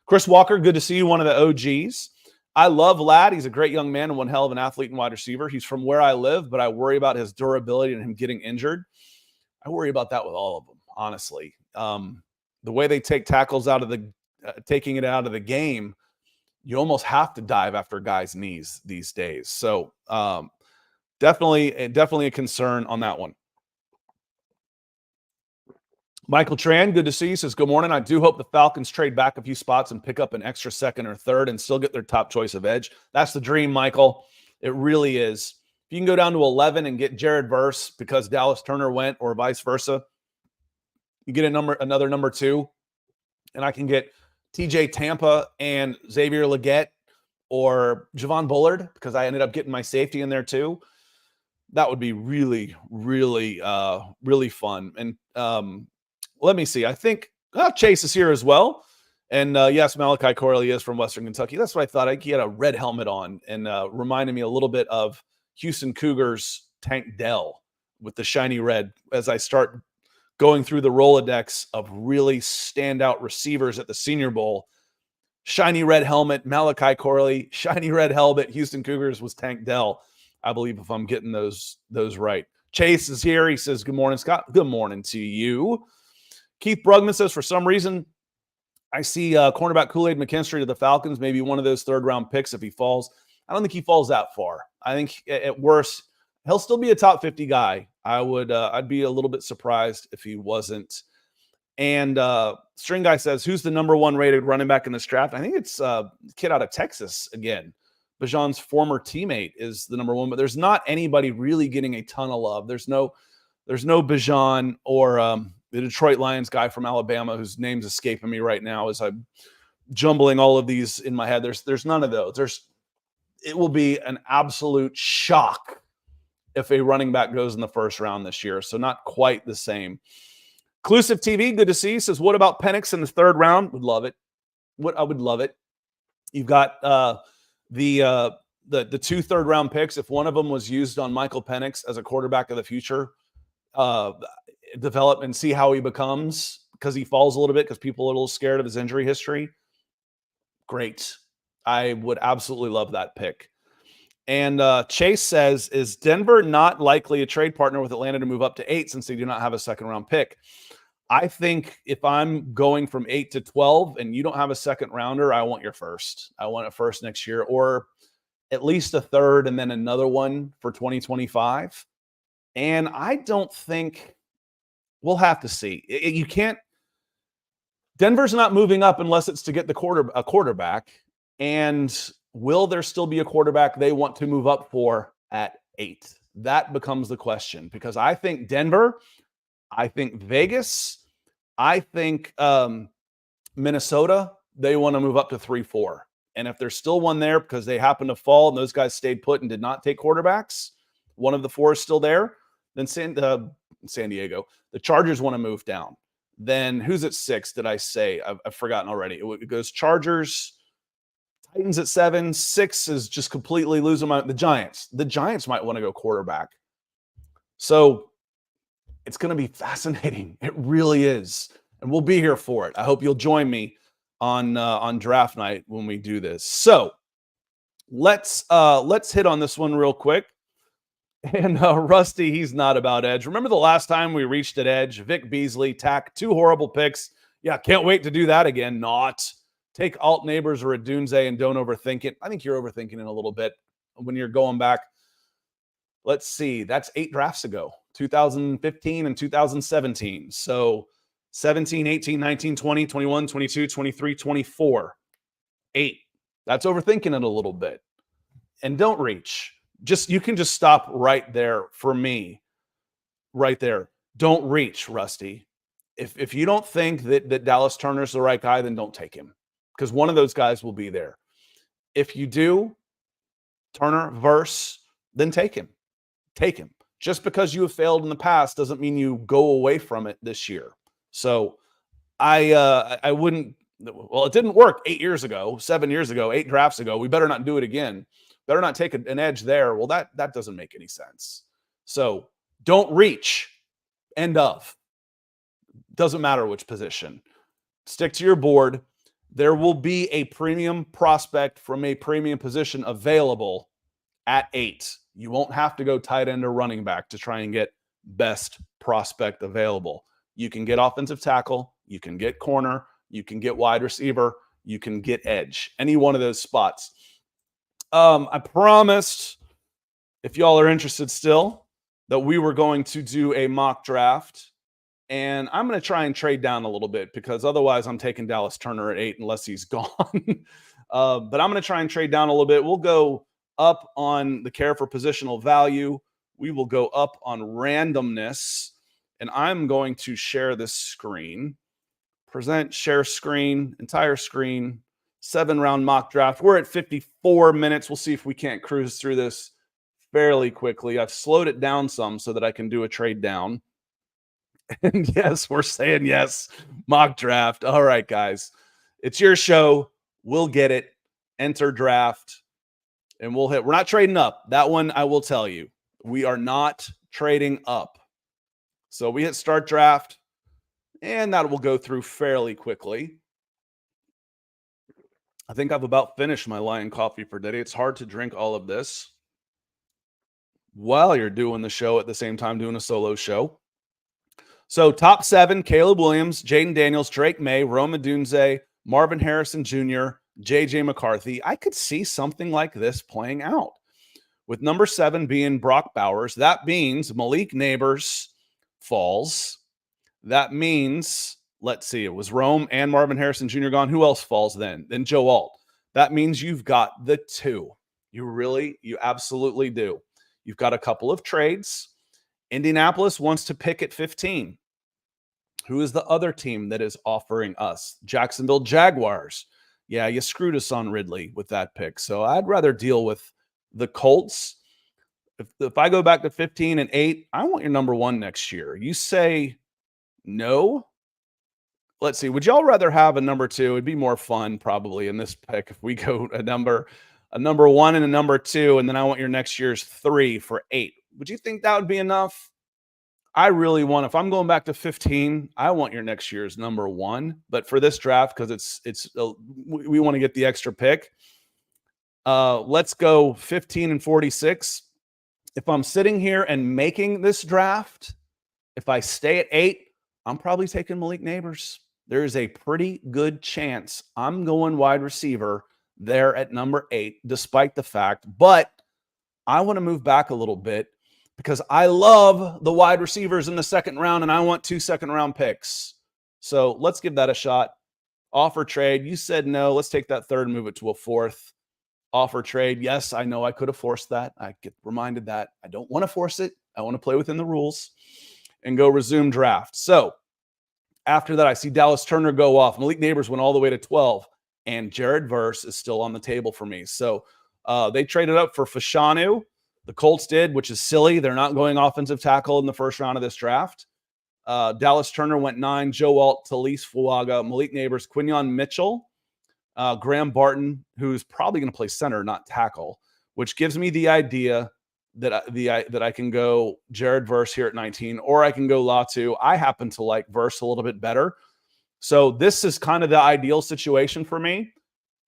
Chris Walker, good to see you, one of the OGs. I love Ladd. He's a great young man and one hell of an athlete and wide receiver. He's from where I live, but I worry about his durability and him getting injured. I worry about that with all of them, honestly. The way they take tackles out of taking it out of the game, you almost have to dive after guys' knees these days. So, definitely a concern on that one. Michael Tran, good to see you, says, good morning. I do hope the Falcons trade back a few spots and pick up an extra second or third and still get their top choice of edge. That's the dream, Michael. It really is. If you can go down to 11 and get Jared Verse because Dallas Turner went or vice versa, you get another number 2, and I can get TJ Tampa and Xavier Legette or Javon Bullard because I ended up getting my safety in there too. That would be really, really, really fun. And let me see. I think Chase is here as well. And yes, Malachi Corley is from Western Kentucky. That's what I thought. He had a red helmet on and reminded me a little bit of Houston Cougars Tank Dell with the shiny red as I start going through the Rolodex of really standout receivers at the Senior Bowl. Shiny red helmet, Malachi Corley, shiny red helmet, Houston Cougars was Tank Dell. I believe if I'm getting those right. Chase is here. He says, good morning, Scott. Good morning to you. Keith Brugman says, for some reason, I see cornerback Kool-Aid McKinstry to the Falcons, maybe one of those third-round picks if he falls. I don't think he falls that far. I think at worst, he'll still be a top 50 guy. I'd be a little bit surprised if he wasn't. And String Guy says, who's the number one rated running back in this draft? I think it's a kid out of Texas again. Bijan's former teammate is the number one, but there's not anybody really getting a ton of love. There's no Bijan or the Detroit Lions guy from Alabama whose name's escaping me right now as I'm jumbling all of these in my head. There's none of those. It will be an absolute shock if a running back goes in the first round this year. So not quite the same. Inclusive TV, good to see. Says, what about Penix in the third round? Would love it. I would love it. You've got the 2 third-round picks. If one of them was used on Michael Penix as a quarterback of the future, develop and see how he becomes because he falls a little bit because people are a little scared of his injury history. Great. I would absolutely love that pick. And Chase says, is Denver not likely a trade partner with Atlanta to move up to 8 since they do not have a second-round pick? I think if I'm going from 8 to 12 and you don't have a second rounder, I want your first. I want a first next year or at least a third and then another one for 2025. And I don't think we'll have to see. You can't. Denver's not moving up unless it's to get a quarterback. And will there still be a quarterback they want to move up for at 8? That becomes the question because I think Denver, I think Vegas, I think Minnesota, they want to move up to 3-4. And if there's still one there because they happen to fall and those guys stayed put and did not take quarterbacks, one of the 4 is still there, then San Diego, the Chargers want to move down. Then who's at 6? Did I say? I've forgotten already. It goes Chargers, Titans at 7. 6 is just completely losing my. The Giants might want to go quarterback. So it's going to be fascinating. It really is. And we'll be here for it. I hope you'll join me on draft night when we do this. So let's hit on this one real quick. And Rusty, he's not about edge. Remember the last time we reached at edge? Vic Beasley, tack, 2 horrible picks. Yeah, can't wait to do that again. Not. Take Alt Neighbors or a Dunze and don't overthink it. I think you're overthinking it a little bit when you're going back. Let's see. That's 8 drafts ago, 2015 and 2017. So 17, 18, 19, 20, 21, 22, 23, 24. 8. That's overthinking it a little bit. And don't reach. You can just stop right there for me. Right there. Don't reach, Rusty. If you don't think that Dallas Turner's the right guy, then don't take him. Because one of those guys will be there. If you do, Turner, Verse, then take him. Take him. Just because you have failed in the past doesn't mean you go away from it this year. So I wouldn't. Well, it didn't work 8 years ago, 7 years ago, 8 drafts ago. We better not do it again. Better not take an edge there. Well, that doesn't make any sense. So don't reach. End of. Doesn't matter which position. Stick to your board. There will be a premium prospect from a premium position available at 8. You won't have to go tight end or running back to try and get best prospect available. You can get offensive tackle. You can get corner. You can get wide receiver. You can get edge. Any one of those spots. I promised, if y'all are interested still, that we were going to do a mock draft. And I'm going to try and trade down a little bit because otherwise I'm taking Dallas Turner at 8 unless he's gone. But I'm going to try and trade down a little bit. We'll go up on the care for positional value. We will go up on randomness. And I'm going to share this screen. Present, share screen, entire screen. 7-round mock draft. We're at 54 minutes. We'll see if we can't cruise through this fairly quickly. I've slowed it down some so that I can do a trade down. And yes, we're saying yes. Mock draft. All right, guys. It's your show. We'll get it. Enter draft. And we'll hit. We're not trading up. That one I will tell you. We are not trading up. So we hit start draft. And that will go through fairly quickly. I think I've about finished my Lion coffee for today. It's hard to drink all of this. while you're doing the show at the same time doing a solo show. So top 7, Caleb Williams, Jaden Daniels, Drake May, Rome Odunze, Marvin Harrison Jr., J.J. McCarthy. I could see something like this playing out. With number 7 being Brock Bowers, that means Malik Neighbors falls. That means, let's see, it was Rome and Marvin Harrison Jr. gone. Who else falls then? Then Joe Alt. That means you've got the 2. You absolutely do. You've got a couple of trades. Indianapolis wants to pick at 15. Who is the other team that is offering us? Jacksonville Jaguars. Yeah, you screwed us on Ridley with that pick. So I'd rather deal with the Colts. If I go back to 15 and 8, I want your number 1 next year. You say no? Let's see. Would y'all rather have a number 2? It'd be more fun probably in this pick if we go a number 1 and a number 2, and then I want your next year's 3 for 8. Would you think that would be enough? I really want, if I'm going back to 15, I want your next year's number 1. But for this draft, because we want to get the extra pick, let's go 15 and 46. If I'm sitting here and making this draft, if I stay at 8, I'm probably taking Malik Neighbors. There is a pretty good chance I'm going wide receiver there at number 8, despite the fact. But I want to move back a little bit because I love the wide receivers in the second round, and I want 2 second-round picks. So let's give that a shot. Offer trade. You said no. Let's take that 3rd and move it to a 4th. Offer trade. Yes, I know I could have forced that. I get reminded that. I don't want to force it. I want to play within the rules and go resume draft. So after that, I see Dallas Turner go off. Malik Neighbors went all the way to 12, and Jared Verse is still on the table for me. So they traded up for Fashanu. The Colts did, which is silly. They're not going offensive tackle in the first round of this draft. Dallas Turner went 9. Joe Alt, Talise Fuaga, Malik Neighbors, Quinyon Mitchell, Graham Barton, who's probably going to play center, not tackle, which gives me the idea that I can go Jared Verse here at 19, or I can go Latu. I happen to like Verse a little bit better. So this is kind of the ideal situation for me.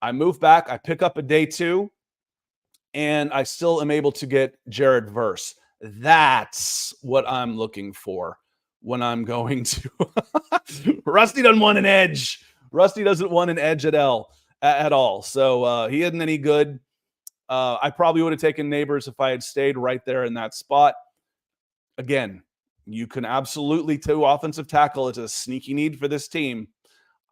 I move back, I pick up a day 2, and I still am able to get Jared Verse. That's what I'm looking for when I'm going to. Rusty doesn't want an edge. Rusty doesn't want an edge at all. So he isn't any good. I probably would have taken Neighbors if I had stayed right there in that spot. Again, you can absolutely 2 offensive tackle. It's a sneaky need for this team.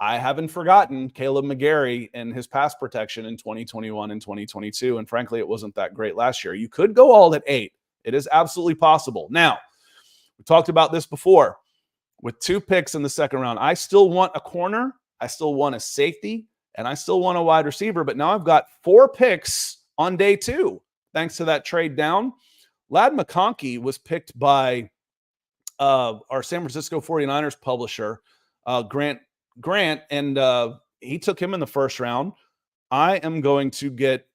I haven't forgotten Caleb McGarry and his pass protection in 2021 and 2022. And frankly, it wasn't that great last year. You could go all at 8. It is absolutely possible. Now, we talked about this before. With 2 picks in the second round, I still want a corner. I still want a safety. And I still want a wide receiver. But now I've got 4 picks on day 2, thanks to that trade down. Ladd McConkey was picked by our San Francisco 49ers publisher, Grant, and he took him in the first round. I am going to get,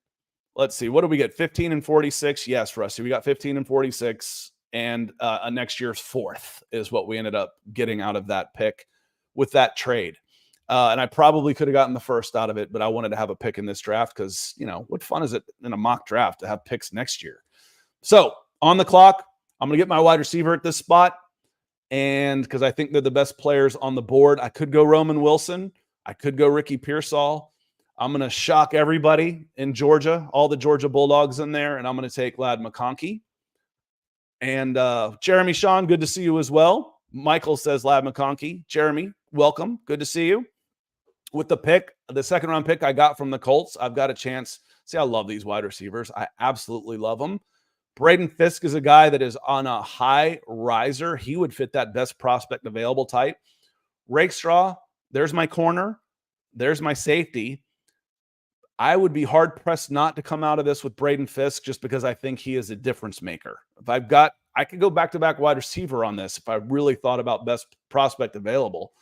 let's see, what do we get? 15 and 46. Yes, Rusty, we got 15 and 46, and a next year's 4th is what we ended up getting out of that pick with that trade. And I probably could have gotten the 1st out of it, but I wanted to have a pick in this draft because, what fun is it in a mock draft to have picks next year? So on the clock, I'm going to get my wide receiver at this spot. And because I think they're the best players on the board, I could go Roman Wilson. I could go Ricky Pearsall. I'm going to shock everybody in Georgia, all the Georgia Bulldogs in there, and I'm going to take Ladd McConkey. And Jeremy Sean, good to see you as well. Michael says Ladd McConkey. Jeremy, welcome. Good to see you. With the second round pick I got from the Colts, I've got a chance. See, I love these wide receivers. I absolutely love them. Braden Fisk is a guy that is on a high riser. He would fit that best prospect available type. Rakestraw, there's my corner. There's my safety. I would be hard-pressed not to come out of this with Braden Fisk just because I think he is a difference maker. I could go back-to-back wide receiver on this if I really thought about best prospect available.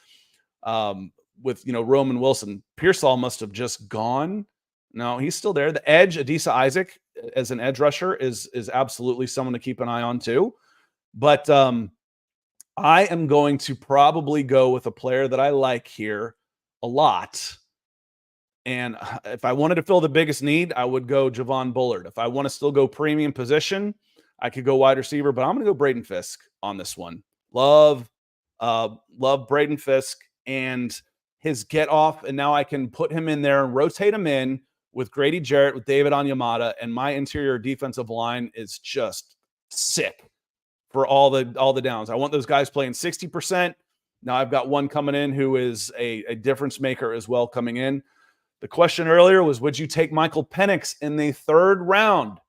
With, Roman Wilson. Pearsall must have just gone. No, he's still there. The edge, Adisa Isaac, as an edge rusher, is absolutely someone to keep an eye on too. But I am going to probably go with a player that I like here a lot. And if I wanted to fill the biggest need, I would go Javon Bullard. If I want to still go premium position, I could go wide receiver, but I'm going to go Braden Fisk on this one. Love Braden Fisk and his get off. And now I can put him in there and rotate him in with Grady Jarrett, with David Onyemata, and my interior defensive line is just sick for all the downs. I want those guys playing 60%. Now I've got one coming in who is a difference maker as well coming in. The question earlier was, would you take Michael Penix in the 3rd round?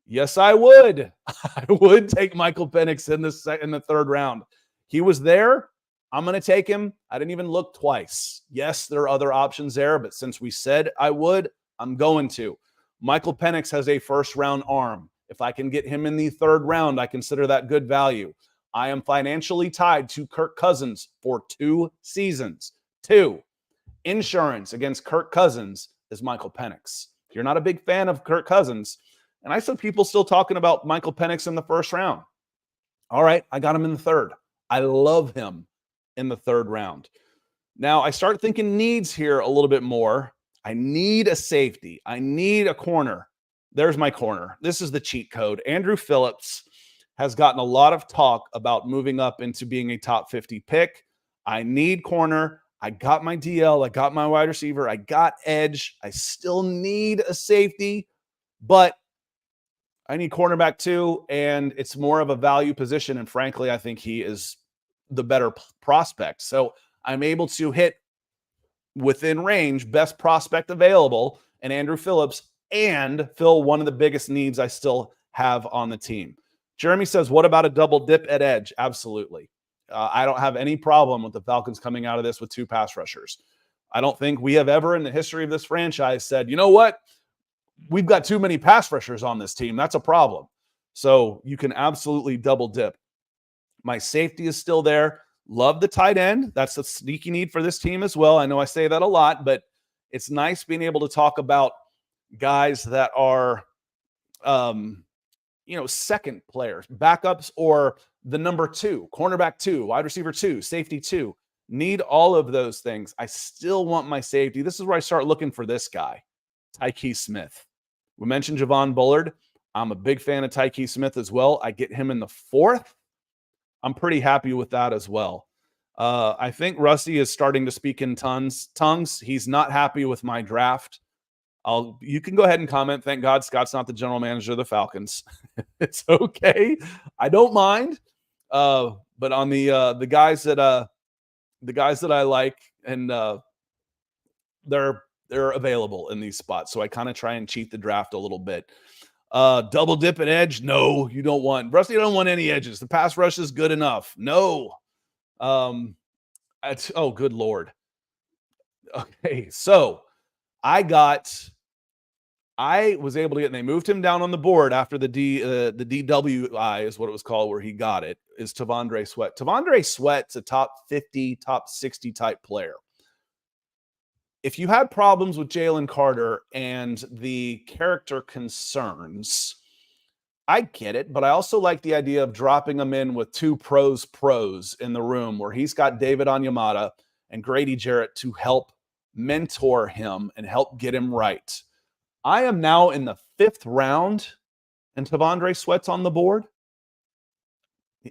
Yes, I would. I would take Michael Penix in the 3rd round. He was there. I'm going to take him. I didn't even look twice. Yes, there are other options there, but since we said I would, I'm going to. Michael Penix has a 1st-round arm. If I can get him in the 3rd round, I consider that good value. I am financially tied to Kirk Cousins for 2 seasons. 2. Insurance against Kirk Cousins is Michael Penix. If you're not a big fan of Kirk Cousins, and I saw people still talking about Michael Penix in the 1st round. All right, I got him in the 3rd. I love him in the 3rd round. Now, I start thinking needs here a little bit more. I need a safety. I need a corner. There's my corner. This is the cheat code. Andrew Phillips has gotten a lot of talk about moving up into being a top 50 pick. I need corner. I got my DL. I got my wide receiver. I got edge. I still need a safety, but I need cornerback too, and it's more of a value position. And frankly, I think he is the better prospect. So I'm able to hit within range, best prospect available, and Andrew Phillips, and fill one of the biggest needs I still have on the team. Jeremy says, what about a double dip at edge? Absolutely. I don't have any problem with the Falcons coming out of this with 2 pass rushers. I don't think we have ever in the history of this franchise said, you know what? We've got too many pass rushers on this team. That's a problem. So you can absolutely double dip. My safety is still there. Love the tight end. That's a sneaky need for this team as well. I know I say that a lot, but it's nice being able to talk about guys that are, second players, backups, or the number 2, cornerback 2, wide receiver 2, safety 2. Need all of those things. I still want my safety. This is where I start looking for this guy, Tyke Smith. We mentioned Javon Bullard. I'm a big fan of Tyke Smith as well. I get him in the 4th. I'm pretty happy with that as well. I think Rusty is starting to speak in tongues. He's not happy with my draft. You can go ahead and comment. Thank God Scott's not the general manager of the Falcons. It's okay. I don't mind. But on the guys that I like, and they're available in these spots. So I kind of try and cheat the draft a little bit. Double dip at edge? No, you don't want. Rusty, you don't want any edges. The pass rush is good enough. No. Oh, good Lord. Okay, so I was able to get, and they moved him down on the board after the DWI is what it was called, where he got it, is Tavondre Sweat. Tavondre Sweat's a top 50, top 60 type player. If you had problems with Jalen Carter and the character concerns, I get it, but I also like the idea of dropping him in with 2 pros in the room, where he's got David Onyemata and Grady Jarrett to help mentor him and help get him right. I am now in the 5th round, and Tavondre Sweat's on the board.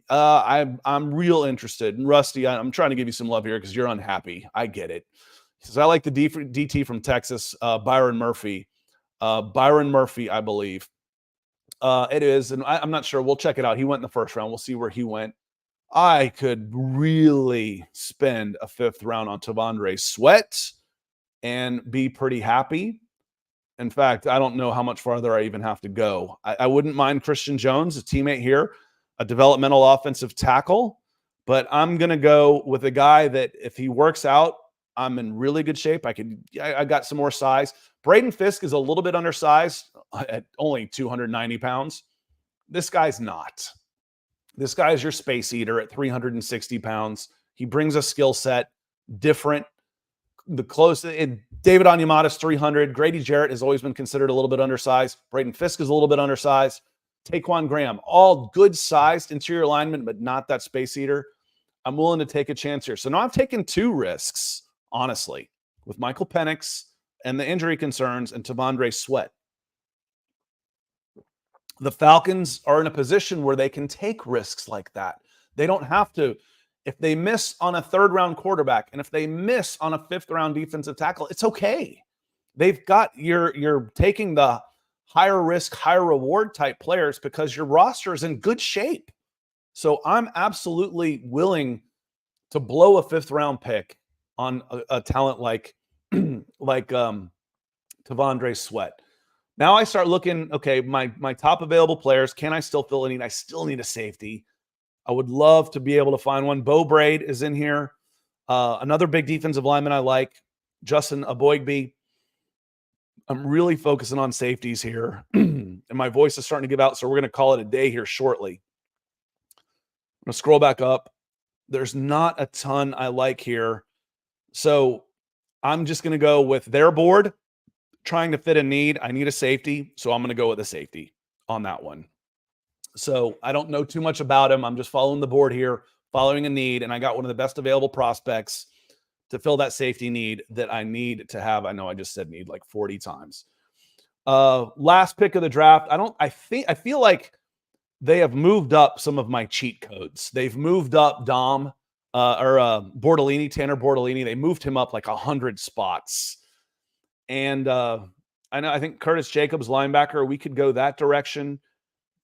I'm real interested. And Rusty, I'm trying to give you some love here because you're unhappy. I get it. He says, I like the DT from Texas, Byron Murphy. Byron Murphy, I believe. It is, and I'm not sure. We'll check it out. He went in the 1st round. We'll see where he went. I could really spend a 5th round on Tavondre Sweat and be pretty happy. In fact, I don't know how much farther I even have to go. I wouldn't mind Christian Jones, a teammate here, a developmental offensive tackle, but I'm going to go with a guy that if he works out, I'm in really good shape. I got some more size. Braden Fisk is a little bit undersized at only 290 pounds. This guy's not. This guy is your space eater at 360 pounds. He brings a skill set different. David Onyemata is 300. Grady Jarrett has always been considered a little bit undersized. Braden Fisk is a little bit undersized. Taquan Graham, all good sized interior linemen, but not that space eater. I'm willing to take a chance here. So now I've taken 2 risks, honestly, with Michael Penix and the injury concerns and Tavondre Sweat. The Falcons are in a position where they can take risks like that. They don't have to. If they miss on a third-round quarterback and if they miss on a fifth-round defensive tackle, it's okay. They've got you're taking the higher risk, higher reward type players because your roster is in good shape. So I'm absolutely willing to blow a fifth-round pick on a talent like T'Vondre Sweat. Now I start looking, okay, my top available players, can I still fill a need? I still need a safety. I would love to be able to find one. Bo Braid is in here. Another big defensive lineman I like, Justin Aboigbe. I'm really focusing on safeties here, and my voice is starting to give out, so we're going to call it a day here shortly. I'm going to scroll back up. There's not a ton I like here, so I'm just going to go with their board, trying to fit a need. I need a safety, so I'm going to go with a safety on that one. So I don't know too much about him. I'm just following the board here, following a need, and I got one of the best available prospects to fill that safety need that I need to have. I know I just said need like 40 times. Last pick of the draft. I feel like they have moved up some of my cheat codes. They've moved up Bortolini, Tanner Bortolini. They moved him up like 100 spots. And I think Curtis Jacobs, linebacker, we could go that direction.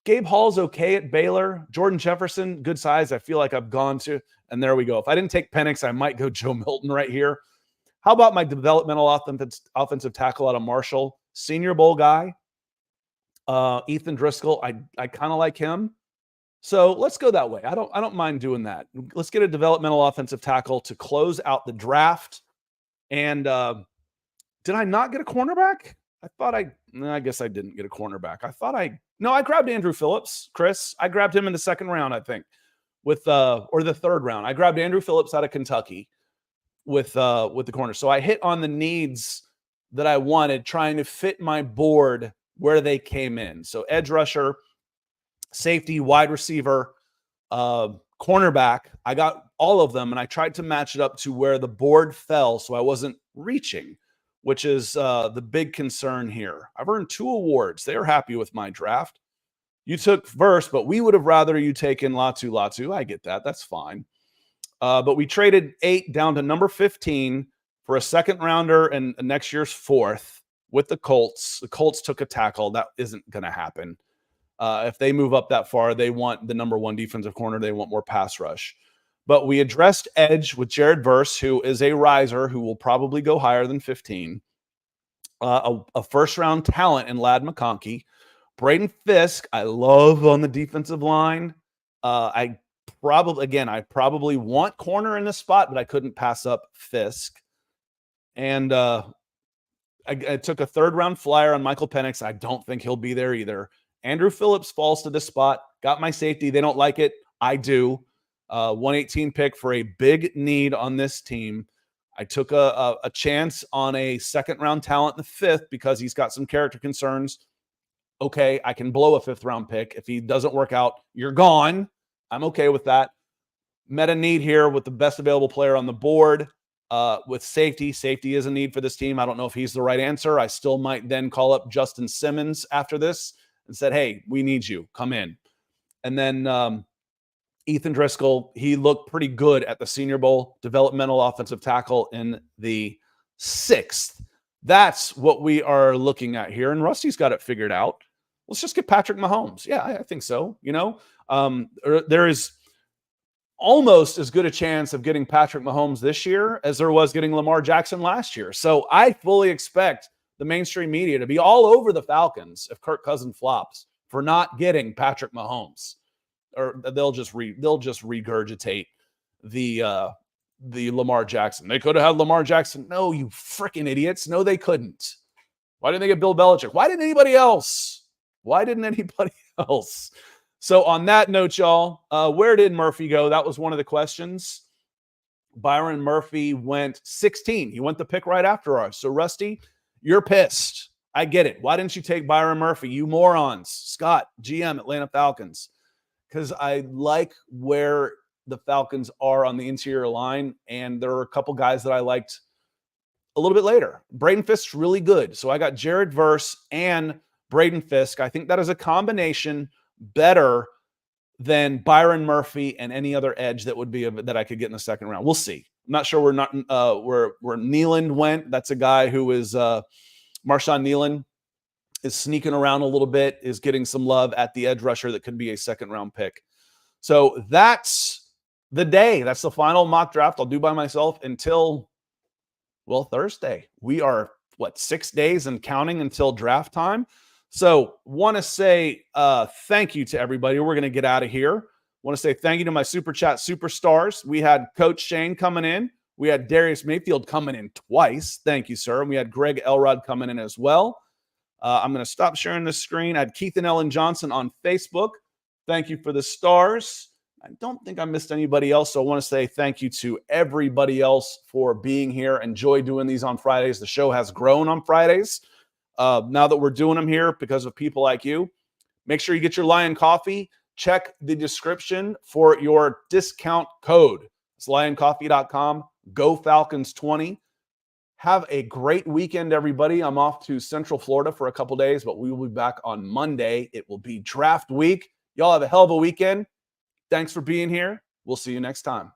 Gabe Hall's okay at Baylor. Jordan Jefferson, good size. I feel like I've gone to, and there we go. If I didn't take Penix, I might go Joe Milton right here. How about my developmental offensive tackle out of Marshall? Senior Bowl guy, Ethan Driscoll. I kind of like him. So let's go that way. I don't mind doing that. Let's get a developmental offensive tackle to close out the draft. And did I not get a cornerback? I guess I didn't get a cornerback. I grabbed Andrew Phillips, Chris. I grabbed him in the second round, I think, or the third round. I grabbed Andrew Phillips out of Kentucky with the corner. So I hit on the needs that I wanted, trying to fit my board where they came in. So edge rusher, safety, wide receiver, cornerback. I got all of them, and I tried to match it up to where the board fell so I wasn't reaching, which is the big concern here. I've earned 2 awards. They are happy with my draft. You took Verse, but we would have rather you taken Latu. I get that. That's fine. But we traded 8 down to number 15 for a second rounder and next year's 4th with the Colts. The Colts took a tackle. That isn't going to happen. If they move up that far, they want the number 1 defensive corner. They want more pass rush. But we addressed edge with Jared Verse, who is a riser who will probably go higher than 15. A first-round talent in Ladd McConkey. Braden Fisk, I love on the defensive line. I probably want corner in this spot, but I couldn't pass up Fisk. And I took a third-round flyer on Michael Penix. I don't think he'll be there either. Andrew Phillips falls to this spot. Got my safety. They don't like it. I do. 118 pick for a big need on this team. I took a chance on a second-round talent in the 5th because he's got some character concerns. Okay, I can blow a 5th-round pick. If he doesn't work out, you're gone. I'm okay with that. Met a need here with the best available player on the board. With safety. Safety is a need for this team. I don't know if he's the right answer. I still might then call up Justin Simmons after this and said, hey, we need you. Come in. And then Ethan Driscoll, he looked pretty good at the Senior Bowl, developmental offensive tackle in the 6th. That's what we are looking at here. And Rusty's got it figured out. Let's just get Patrick Mahomes. Yeah, I think so. There is almost as good a chance of getting Patrick Mahomes this year as there was getting Lamar Jackson last year. So I fully expect the mainstream media to be all over the Falcons if Kirk Cousins flops for not getting Patrick Mahomes. Or they'll just regurgitate the Lamar Jackson. They could have had Lamar Jackson. No, you freaking idiots. No, they couldn't. Why didn't they get Bill Belichick? Why didn't anybody else? So on that note, y'all, where did Murphy go? That was one of the questions. Byron Murphy went 16. He went the pick right after ours. So Rusty, you're pissed. I get it. Why didn't you take Byron Murphy? You morons. Scott, GM, Atlanta Falcons. Because I like where the Falcons are on the interior line, and there are a couple guys that I liked a little bit later. Braden Fisk's really good. So I got Jared Verse and Braden Fisk. I think that is a combination better than Byron Murphy and any other edge that would be that I could get in the second round. We'll see. I'm not sure where Nealand went. That's a guy who is Marshawn Nealand is sneaking around a little bit, is getting some love at the edge rusher that could be a second round pick. So that's the day. That's the final mock draft I'll do by myself until, well, Thursday. We are, 6 days and counting until draft time. So want to say thank you to everybody. We're going to get out of here. Want to say thank you to my Super Chat superstars. We had Coach Shane coming in. We had Darius Mayfield coming in twice. Thank you, sir. And we had Greg Elrod coming in as well. I'm going to stop sharing the screen. I had Keith and Ellen Johnson on Facebook. Thank you for the stars. I don't think I missed anybody else, so I want to say thank you to everybody else for being here. Enjoy doing these on Fridays. The show has grown on Fridays. Now that we're doing them here because of people like you, make sure you get your Lion Coffee. Check the description for your discount code. It's lioncoffee.com. Go Falcons 20. Have a great weekend, everybody. I'm off to Central Florida for a couple days, but we will be back on Monday. It will be draft week. Y'all have a hell of a weekend. Thanks for being here. We'll see you next time.